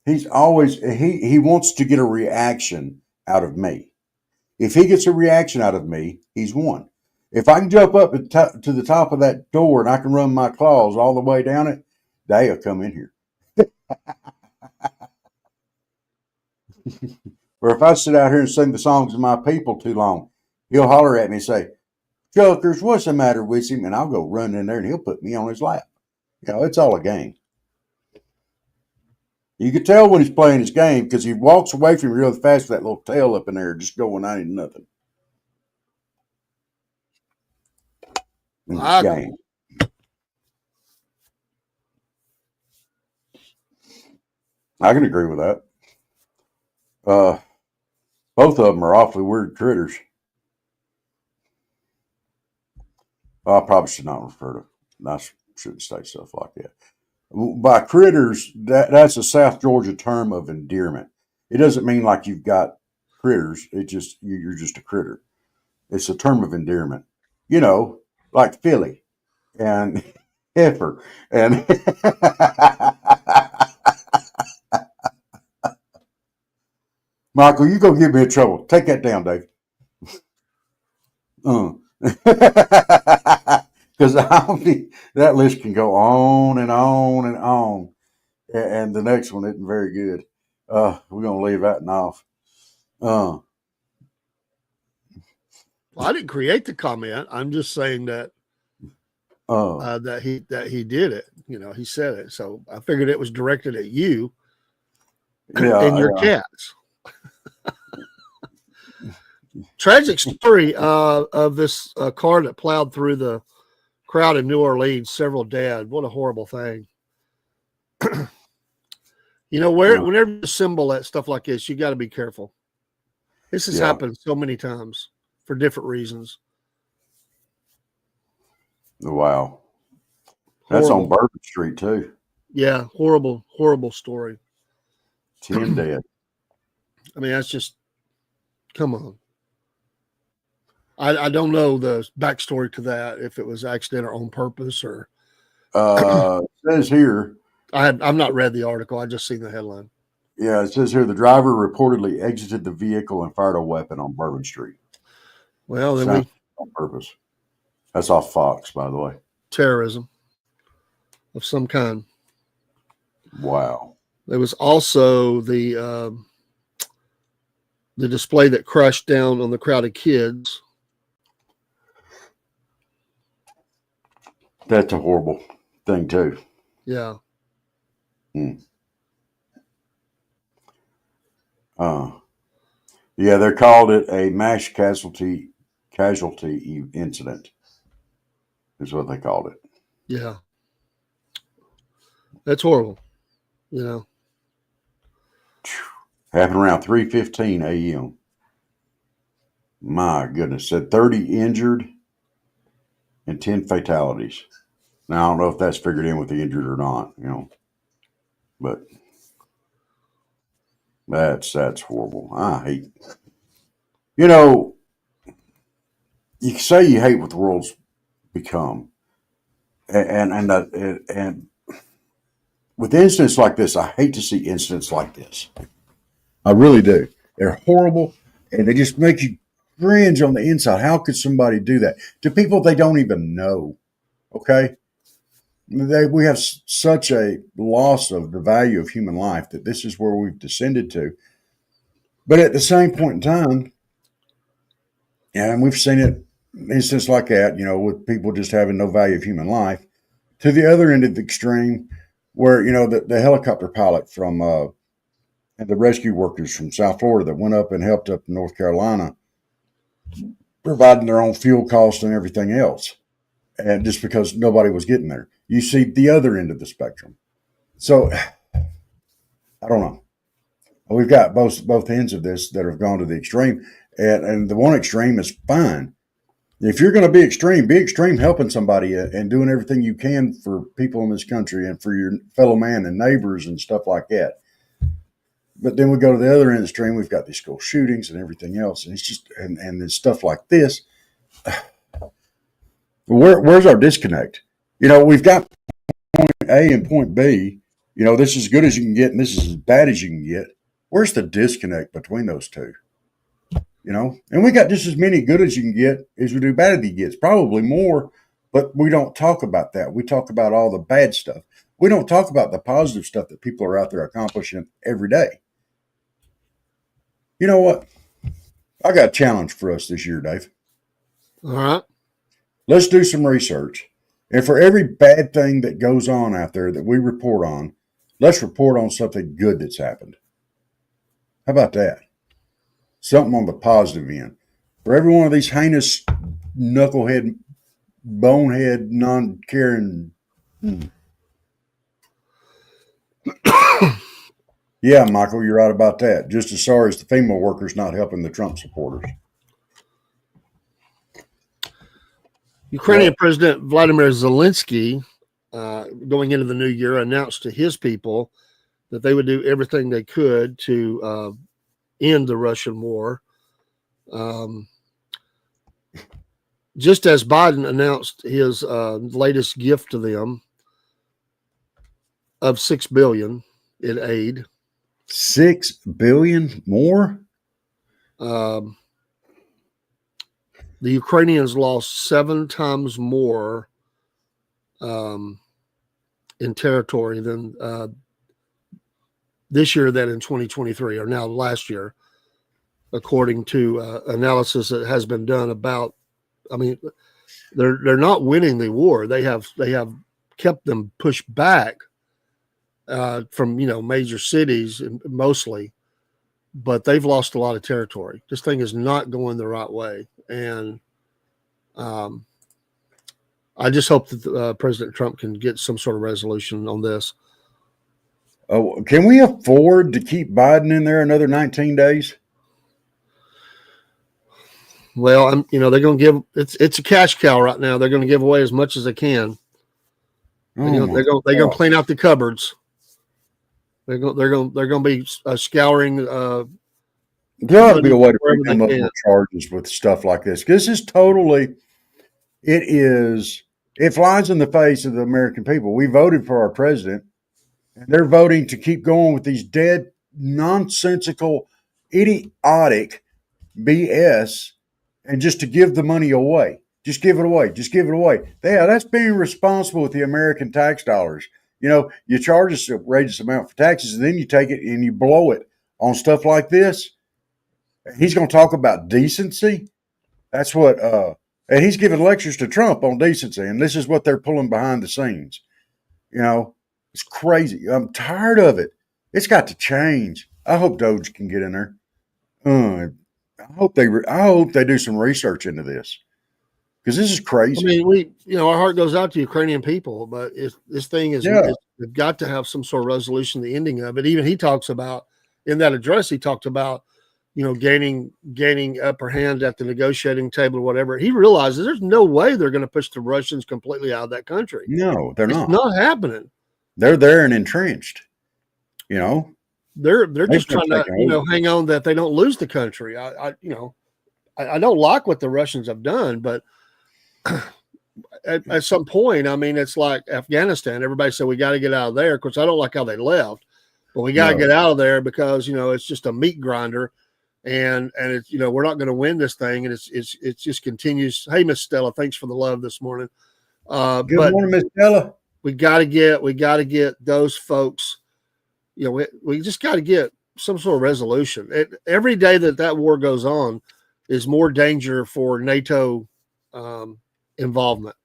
Speaker 1: He's always he wants to get a reaction out of me. If he gets a reaction out of me, he's won. If I can jump up to the top of that door and I can run my claws all the way down it, they'll come in here. Or if I sit out here and sing the songs of my people too long, he'll holler at me and say, Chuckers, what's the matter with him? And I'll go run in there and he'll put me on his lap. It's all a game. You can tell when he's playing his game because he walks away from you real fast with that little tail up in there just going, I ain't nothing. Game. I can agree with that. Both of them are awfully weird critters. I probably should not refer to. I shouldn't say stuff like that. By critters, that's a South Georgia term of endearment. It doesn't mean like you've got critters. It just you're just a critter. It's a term of endearment. Like Philly and Heifer and Michael, you go get me in trouble. Take that down, Dave. Because that list can go on and on and on, and the next one isn't very good. We're gonna leave that one off.
Speaker 2: Well, I didn't create the comment. I'm just saying that that he did it. He said it. So I figured it was directed at you. and your cats. Tragic story of this car that plowed through the crowd in New Orleans, several dead. What a horrible thing. Whenever you assemble that stuff like this, you got to be careful. This has happened so many times for different reasons.
Speaker 1: Wow. That's on Bourbon Street too.
Speaker 2: Yeah, horrible, horrible story.
Speaker 1: 10 dead.
Speaker 2: I mean, that's just, come on. I don't know the backstory to that, if it was accident or on purpose or.
Speaker 1: It says here.
Speaker 2: I've not read the article. I just seen the headline.
Speaker 1: Yeah, it says here the driver reportedly exited the vehicle and fired a weapon on Bourbon Street.
Speaker 2: Well, then
Speaker 1: on purpose. That's off Fox, by the way.
Speaker 2: Terrorism of some kind.
Speaker 1: Wow.
Speaker 2: There was also the display that crashed down on the crowded kids.
Speaker 1: That's a horrible thing too.
Speaker 2: Yeah.
Speaker 1: Yeah, they called it a mass casualty incident, is what they called it.
Speaker 2: Yeah. That's horrible.
Speaker 1: Happened around 3:15 a.m. My goodness. Said 30 injured and 10 fatalities. Now, I don't know if that's figured in with the injured or not, but that's horrible. I hate, you say you hate what the world's become. And with incidents like this, I hate to see incidents like this. I really do. They're horrible, and they just make you cringe on the inside. How could somebody do that to people they don't even know? Okay, we have such a loss of the value of human life that this is where we've descended to. But at the same point in time, and we've seen it instances like that, with people just having no value of human life, to the other end of the extreme, where the helicopter pilot from and the rescue workers from South Florida that went up and helped up in North Carolina, providing their own fuel costs and everything else. And just because nobody was getting there, you see the other end of the spectrum. So I don't know. We've got both ends of this that have gone to the extreme, and the one extreme is fine. If you're going to be extreme helping somebody and doing everything you can for people in this country and for your fellow man and neighbors and stuff like that. But then we go to the other end of the extreme. We've got these school shootings and everything else, and it's just and then stuff like this. Where's our disconnect? We've got point A and point B. This is as good as you can get, and this is as bad as you can get. Where's the disconnect between those two? And we got just as many good as you can get as we do bad as you get. It's probably more, but we don't talk about that. We talk about all the bad stuff. We don't talk about the positive stuff that people are out there accomplishing every day. You know what? I got a challenge for us this year, Dave.
Speaker 2: All right.
Speaker 1: Let's do some research. And for every bad thing that goes on out there that we report on, let's report on something good that's happened. How about that? Something on the positive end. For every one of these heinous, knucklehead, bonehead, non-caring. Yeah, Michael, you're right about that. Just as sorry as the FEMA workers not helping the Trump supporters.
Speaker 2: Ukrainian President Vladimir Zelensky, going into the new year, announced to his people that they would do everything they could to end the Russian war. Just as Biden announced his latest gift to them of $6 billion in aid.
Speaker 1: $6 billion more?
Speaker 2: The Ukrainians lost 7 times more in territory than this year than in 2023, or now last year, according to analysis that has been done about. I mean, they're not winning the war. They have kept them pushed back from major cities mostly, but they've lost a lot of territory. This thing is not going the right way, and I just hope that President Trump can get some sort of resolution on this.
Speaker 1: Oh, can we afford to keep Biden in there another 19 days?
Speaker 2: Well, they're going to give it's a cash cow right now. They're going to give away as much as they can. They're going to clean out the cupboards. They're going to be scouring.
Speaker 1: There ought to be a way to bring them up with charges with stuff like this. Because this is totally, it flies in the face of the American people. We voted for our president, and they're voting to keep going with these dead, nonsensical, idiotic BS, and just to give the money away. Just give it away. Just give it away. Yeah, that's being responsible with the American tax dollars. You charge us a outrageous amount for taxes, and then you take it and you blow it on stuff like this. He's going to talk about decency. That's what, and he's giving lectures to Trump on decency, and this is what they're pulling behind the scenes. It's crazy. I'm tired of it. It's got to change. I hope Doge can get in there. I hope they do some research into this, because this is crazy.
Speaker 2: I mean, our heart goes out to Ukrainian people, but this thing is, they've got to have some sort of resolution, the ending of it. Even he talks about, in that address, he talked about, gaining upper hand at the negotiating table or whatever. He realizes there's no way they're going to push the Russians completely out of that country.
Speaker 1: No, they're not.
Speaker 2: It's not happening.
Speaker 1: They're there and entrenched.
Speaker 2: They're just trying to hang on that they don't lose the country. I don't like what the Russians have done, but at some point, I mean, it's like Afghanistan. Everybody said we got to get out of there. Of course, I don't like how they left, but we got to get out of there because it's just a meat grinder, and it's we're not going to win this thing, and it just continues. Hey, Miss Stella, thanks for the love this morning.
Speaker 1: Good morning, Miss Stella.
Speaker 2: We got to get those folks. We just got to get some sort of resolution. Every day that war goes on is more danger for NATO involvement.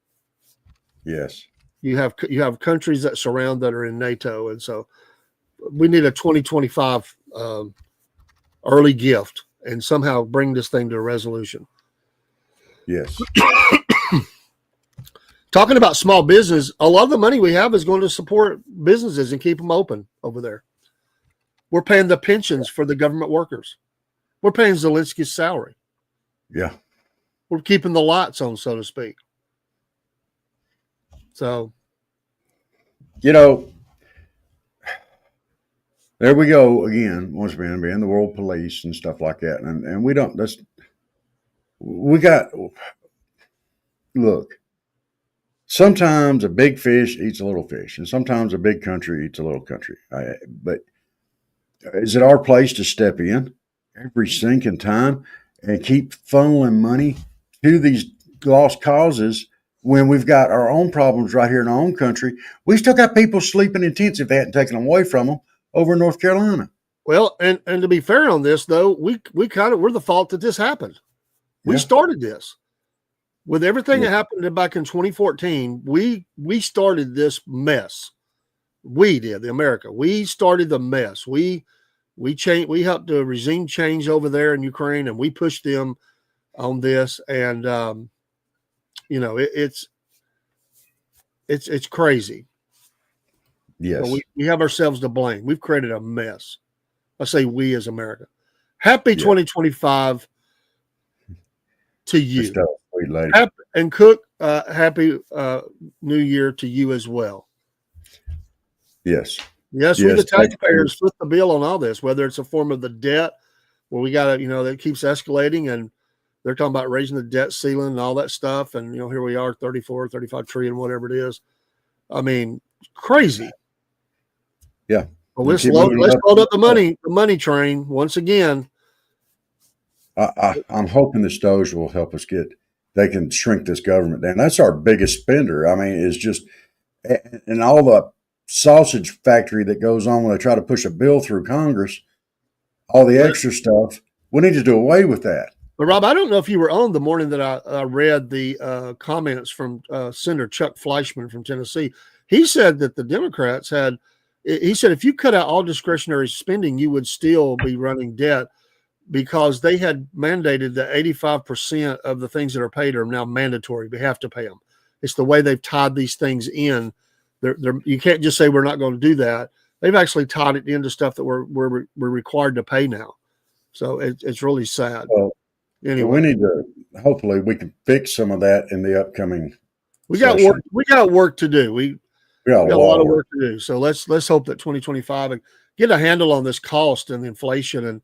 Speaker 1: Yes.
Speaker 2: You have countries that surround that are in NATO, and so we need a 2025 early gift and somehow bring this thing to a resolution.
Speaker 1: Yes.
Speaker 2: Talking about small business, a lot of the money we have is going to support businesses and keep them open over there. We're paying the pensions for the government workers. We're paying Zelensky's salary.
Speaker 1: Yeah.
Speaker 2: We're keeping the lights on, so to speak. So,
Speaker 1: there we go again, once again, being the world police and stuff like that. And we don't, look, sometimes a big fish eats a little fish, and sometimes a big country eats a little country. But is it our place to step in every sinking time and keep funneling money to these lost causes when we've got our own problems right here in our own country? We still got people sleeping in tents if they hadn't taken them away from them over in North Carolina.
Speaker 2: Well, and to be fair on this, though, we're the fault that this happened. We started this. With everything that happened back in 2014, we started this mess. We did, America. We started the mess. We helped the regime change over there in Ukraine, and we pushed them on this. And it's crazy.
Speaker 1: Yes,
Speaker 2: we have ourselves to blame. We've created a mess. I say we as America. Happy 2025 to you.
Speaker 1: Sweet lady.
Speaker 2: And Cook, happy New Year to you as well.
Speaker 1: Yes.
Speaker 2: Yes, we the taxpayers foot the bill on all this, whether it's a form of the debt where we got to, that keeps escalating, and they're talking about raising the debt ceiling and all that stuff. And, here we are, 35 trillion, whatever it is. I mean, crazy.
Speaker 1: Yeah.
Speaker 2: Well, let's load up the money train once again.
Speaker 1: I'm hoping the Stoge will help us they can shrink this government down. That's our biggest spender. I mean, it's just, and all the sausage factory that goes on when they try to push a bill through Congress, all the extra stuff, we need to do away with that.
Speaker 2: But Rob, I don't know if you were on the morning that I read the comments from Senator Chuck Fleischman from Tennessee. He said that the Democrats had he said if you cut out all discretionary spending, you would still be running debt because they had mandated that 85% of the things that are paid are now mandatory. We have to pay them. It's the way they've tied these things in. You can't just say we're not going to do that. They've actually tied it into stuff that we're required to pay now. So it's really sad.
Speaker 1: Well,
Speaker 2: anyway,
Speaker 1: we need to. Hopefully, we can fix some of that in the upcoming.
Speaker 2: We got work. We got work to do. We got a lot of work to do. So let's hope that 2025 and get a handle on this cost and inflation. And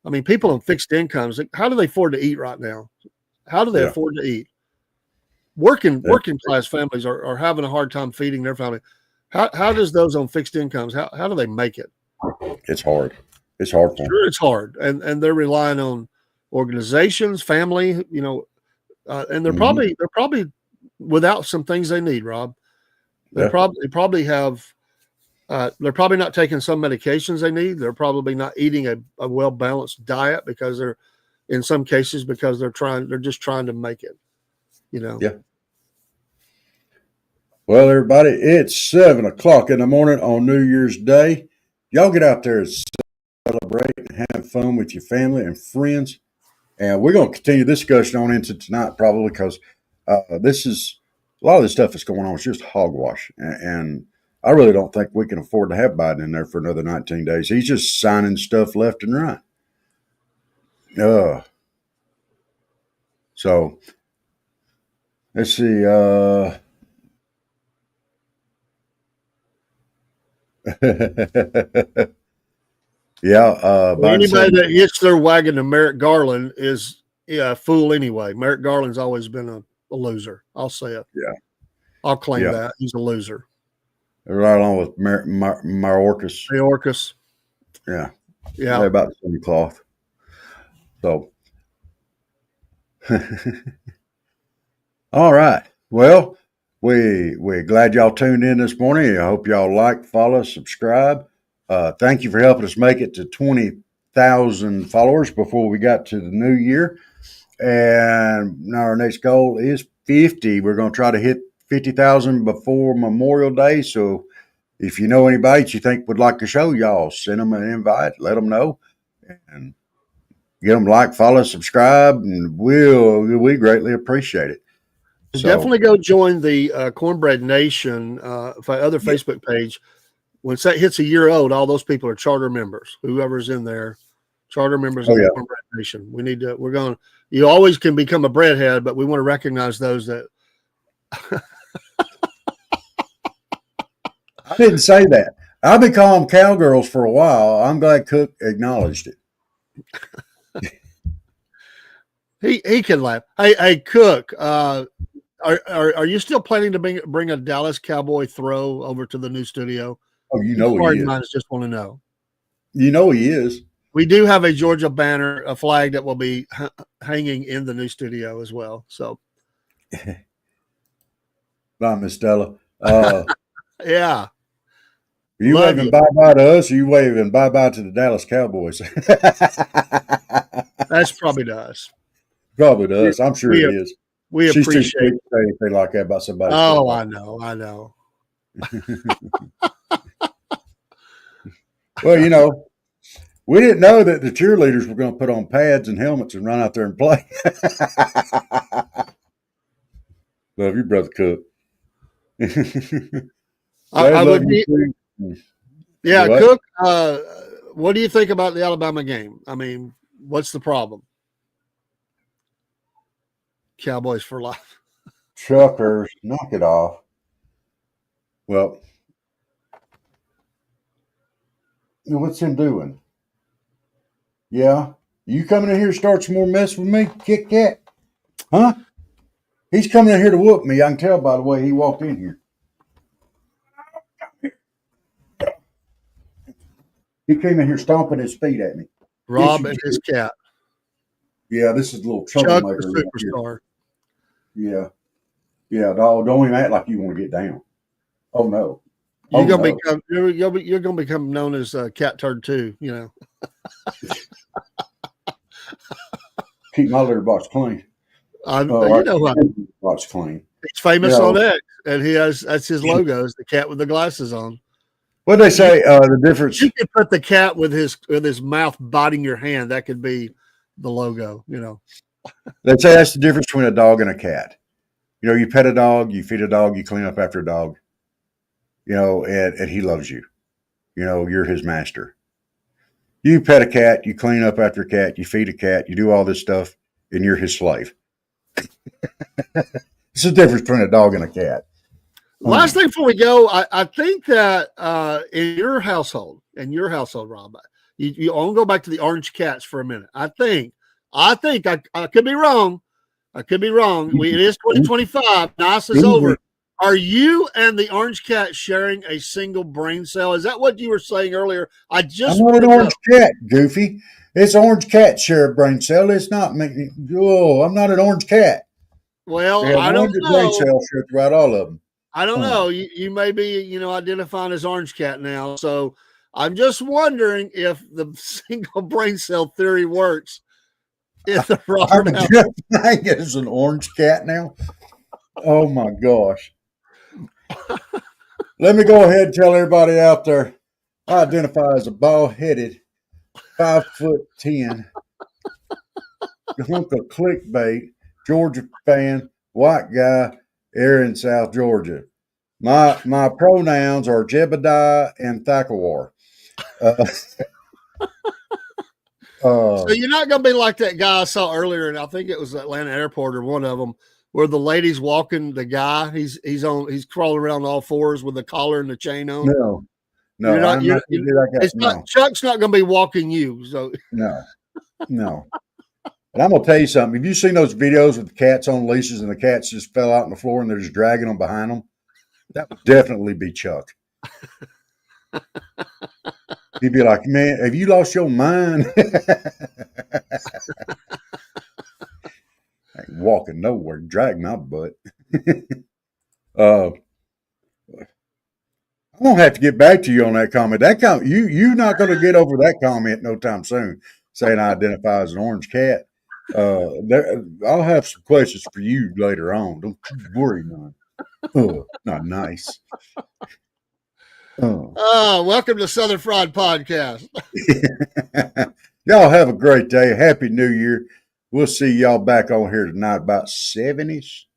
Speaker 2: I mean, people on fixed incomes, how do they afford to eat right now? How do they afford to eat? Working class families are having a hard time feeding their family. How does those on fixed incomes? How do they make it?
Speaker 1: It's hard. It's hard for them.
Speaker 2: Sure, it's hard, and they're relying on organizations, family, and they're probably without some things they need. Rob, they probably have. They're probably not taking some medications they need. They're probably not eating a well balanced diet because they're, in some cases, because they're just trying to make it.
Speaker 1: Yeah. Well, everybody, it's 7:00 in the morning on New Year's Day. Y'all get out there and celebrate and have fun with your family and friends. And we're going to continue this discussion on into tonight, probably because this is a lot of this stuff that's going on is just hogwash. And I really don't think we can afford to have Biden in there for another 19 days. He's just signing stuff left and right. So let's see.
Speaker 2: Anybody that hits their wagon to Merrick Garland is a fool anyway. Merrick Garland's always been a loser. I'll say it.
Speaker 1: Yeah.
Speaker 2: I'll claim that. He's a loser.
Speaker 1: Right along with Mayorkas.
Speaker 2: Mayorkas.
Speaker 1: Yeah.
Speaker 2: Yeah.
Speaker 1: They're about the same cloth. So. All right. Well, we're glad y'all tuned in this morning. I hope y'all like, follow, subscribe. Thank you for helping us make it to 20,000 followers before we got to the new year. And our next goal is 50. We're going to try to hit 50,000 before Memorial Day. So if you know anybody that you think would like to show y'all, send them an invite, let them know, and get them like, follow, subscribe, and we greatly appreciate it. So,
Speaker 2: definitely go join the Cornbread Nation other Facebook page. Once that hits a year old, all those people are charter members. Whoever's in there, charter members of the Cornbread Nation. We need to. You always can become a breadhead, but we want to recognize those that.
Speaker 1: I didn't say that. I've been calling them cowgirls for a while. I'm glad Cook acknowledged it.
Speaker 2: He can laugh. Hey Cook, are you still planning to bring a Dallas Cowboy throw over to the new studio?
Speaker 1: Oh, he is.
Speaker 2: Minds just want to know.
Speaker 1: He is.
Speaker 2: We do have a Georgia banner, a flag that will be hanging in the new studio as well. So,
Speaker 1: bye, Miss Stella.
Speaker 2: Yeah.
Speaker 1: Are you waving bye-bye to us, or are you waving bye-bye to the Dallas Cowboys?
Speaker 2: That's probably to us.
Speaker 1: Probably to us. I'm sure it is.
Speaker 2: We
Speaker 1: She's
Speaker 2: appreciate
Speaker 1: too sweet to say anything like that about somebody.
Speaker 2: Oh, I know.
Speaker 1: Well, we didn't know that the cheerleaders were going to put on pads and helmets and run out there and play. Love you, Brother Cook.
Speaker 2: I would be. Yeah, what? Cook. What do you think about the Alabama game? I mean, what's the problem? Cowboys for life.
Speaker 1: Truckers, knock it off. Well, what's him doing? Yeah, you coming in here to start some more mess with me, Kit Kat? Huh? He's coming in here to whoop me. I can tell by the way he walked in here. He came in here stomping his feet at me.
Speaker 2: Rob and his cat.
Speaker 1: Yeah, this is a little troublemaker.
Speaker 2: Chuck, the superstar.
Speaker 1: Yeah. Dog, don't even act like you want to get down. Oh no.
Speaker 2: You're gonna become known as Cat Turd too.
Speaker 1: Keep my litter box clean. Box clean.
Speaker 2: He's famous on X, and that's his logo is the cat with the glasses on.
Speaker 1: What they say? The difference.
Speaker 2: You could put the cat with his mouth biting your hand. That could be the logo.
Speaker 1: They say that's the difference between a dog and a cat. You pet a dog, you feed a dog, you clean up after a dog. And he loves you. You're his master. You pet a cat, you clean up after a cat, you feed a cat, you do all this stuff, and you're his slave. It's the difference between a dog and a cat.
Speaker 2: Last thing before we go, I think that in your household, Rob, you want to go back to the orange cats for a minute. I think I could be wrong. It is 2025. NICE is over. Are you and the orange cat sharing a single brain cell? Is that what you were saying earlier?
Speaker 1: I'm not an orange cat, Goofy. It's orange cat share a brain cell. It's not me. Oh, I'm not an orange cat.
Speaker 2: Well, I don't know.
Speaker 1: Brain cells share throughout all of them.
Speaker 2: I don't know. You may be, identifying as orange cat now. So I'm just wondering if the single brain cell theory works.
Speaker 1: I'm identifying as an orange cat now. Oh my gosh. Let me go ahead and tell everybody out there, I identify as a bald-headed, 5'10", hunk of clickbait, Georgia fan, white guy, here in South Georgia. My pronouns are Jebediah and Thakawar.
Speaker 2: So you're not going to be like that guy I saw earlier, and I think it was Atlanta Airport or one of them, where the lady's walking the guy. He's crawling around all fours with the collar and the chain on.
Speaker 1: No,
Speaker 2: Chuck's not going to be walking you. So
Speaker 1: no. And I'm gonna tell you something. Have you seen those videos with the cats on leashes and the cats just fell out on the floor and they're just dragging them behind them? That would definitely be Chuck. He'd be like, "Man, have you lost your mind?" I ain't walking nowhere, drag my butt. I'm gonna have to get back to you on that comment. You're not gonna get over that comment no time soon, saying I identify as an orange cat. I'll have some questions for you later on. Don't you worry, none. Not nice.
Speaker 2: Welcome to Southern Fried Podcast.
Speaker 1: Y'all have a great day. Happy New Year. We'll see y'all back on here tonight about 7-ish.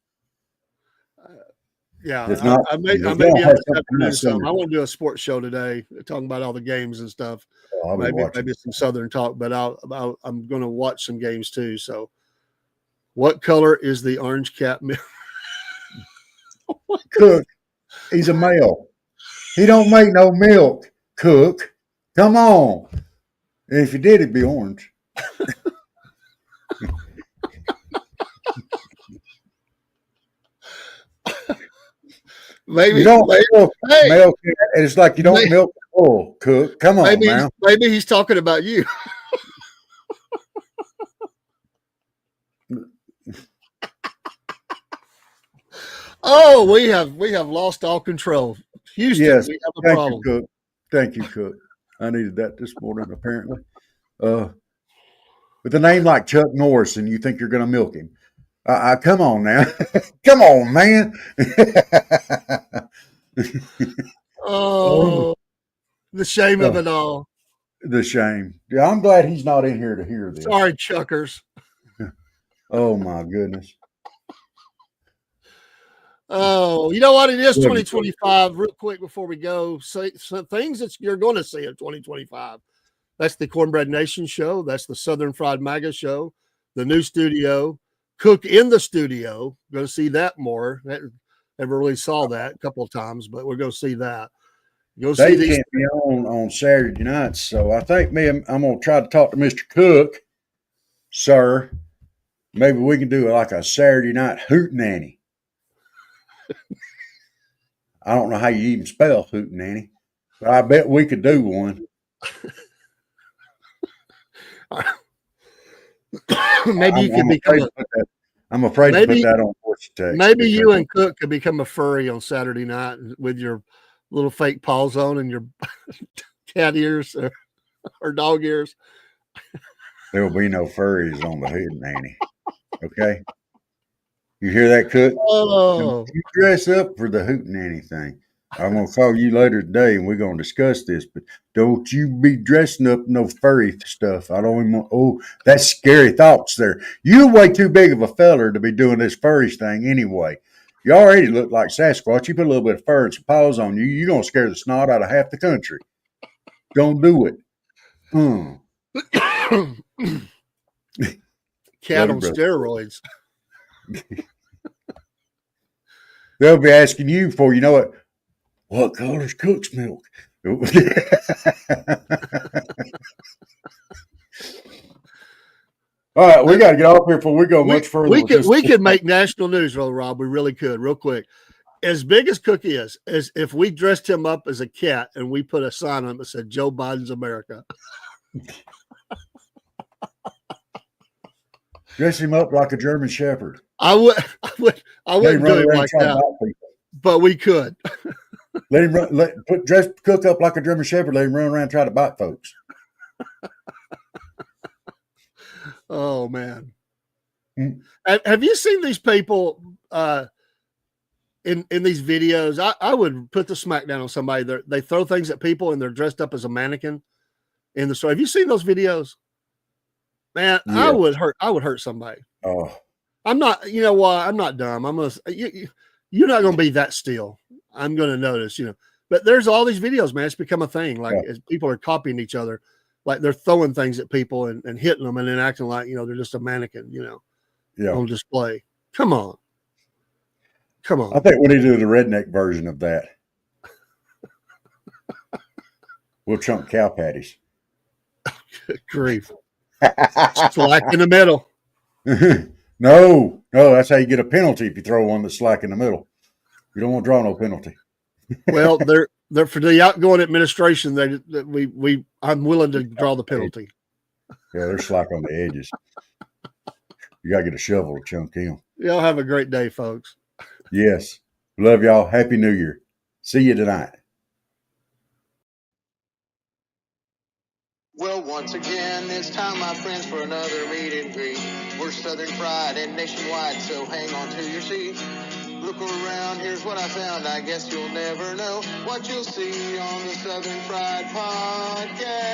Speaker 2: Yeah,
Speaker 1: if not,
Speaker 2: I may be able to do something. I want to do a sports show today, talking about all the games and stuff. Maybe some Southern talk, but I'm going to watch some games too. So, what color is the orange cat milk?
Speaker 1: Cook. He's a male. He don't make no milk. Cook. Come on. And if he did, it'd be orange.
Speaker 2: Maybe
Speaker 1: you don't milk male cat. It's like you don't milk the bull. Cook. Come on, man.
Speaker 2: Maybe he's talking about you. Oh, we have lost all control. Houston,
Speaker 1: yes,
Speaker 2: we have a problem.
Speaker 1: You, Cook. Thank you, Cook. I needed that this morning, apparently. With a name like Chuck Norris, and you think you're going to milk him. Come on now. Come on, man.
Speaker 2: The shame of it all.
Speaker 1: The shame. Yeah, I'm glad he's not in here to hear this.
Speaker 2: Sorry, Chuckers.
Speaker 1: Oh, my goodness.
Speaker 2: Oh, you know what? It is 2025. Real quick before we go, some things that you're going to see in 2025. That's the Cornbread Nation show. That's the Southern Fried MAGA show. The new studio. Cook in the studio. Going to see that more. Never really saw that a couple of times, but we're going to see that.
Speaker 1: They can't be on Saturday nights, so I think I'm going to try to talk to Mr. Cook, sir. Maybe we can do like a Saturday night hootenanny. I don't know how you even spell hootenanny, but I bet we could do one.
Speaker 2: Maybe you could become
Speaker 1: I'm afraid to put that on voice text.
Speaker 2: Maybe you and Cook could become a furry on Saturday night with your little fake paws on and your cat ears or dog ears.
Speaker 1: There will be no furries on the hootenanny. Okay? You hear that, Cook?
Speaker 2: Oh.
Speaker 1: You dress up for the hootenanny thing. I'm gonna call you later today, and we're gonna discuss this. But don't you be dressing up no furry stuff. I don't even want. Oh, that's scary thoughts there. You're way too big of a feller to be doing this furry thing anyway. You already look like Sasquatch. You put a little bit of fur and some paws on you, you're gonna scare the snot out of half the country. Don't do it.
Speaker 2: Cat
Speaker 1: Love you,
Speaker 2: on
Speaker 1: brother.
Speaker 2: steroids.
Speaker 1: They'll be asking you for, you know what color's cook's milk? All right, we got to get off here before we go much further.
Speaker 2: We could make national news, Rob. We really could, real quick. As big as Cook is, as if we dressed him up as a cat and we put a sign on it that said Joe Biden's America.
Speaker 1: Dress him up like a German Shepherd.
Speaker 2: I wouldn't do him like that, but we could.
Speaker 1: Let him run. Dress Cook up like a German Shepherd. Let him run around and try to bite folks.
Speaker 2: Oh man, have you seen these people in these videos? I would put the smackdown on somebody. They throw things at people and they're dressed up as a mannequin in the store. Have you seen those videos? Man, yeah. I would hurt somebody.
Speaker 1: Oh,
Speaker 2: I'm not. You know what? I'm not dumb. You're not going to be that still. I'm going to notice. But there's all these videos, man. It's become a thing. Like as people are copying each other. Like they're throwing things at people and hitting them and then acting like, they're just a mannequin, on display. Come on.
Speaker 1: I think we need to do the redneck version of that. We'll chunk cow patties.
Speaker 2: Good grief. Slack in the middle.
Speaker 1: No, that's how you get a penalty if you throw one that's slack in the middle. You don't want to draw no penalty.
Speaker 2: Well, they're for the outgoing administration. I'm willing to draw the penalty.
Speaker 1: Yeah, they're slack on the edges. You gotta get a shovel to chunk him.
Speaker 2: Y'all have a great day, folks.
Speaker 1: Yes, love y'all. Happy New Year. See you tonight.
Speaker 3: Well, once again, it's time, my friends, for another meet and greet. We're Southern Fried and nationwide, so hang on to your seat. Look around, here's what I found. I guess you'll never know what you'll see on the Southern Fried Podcast.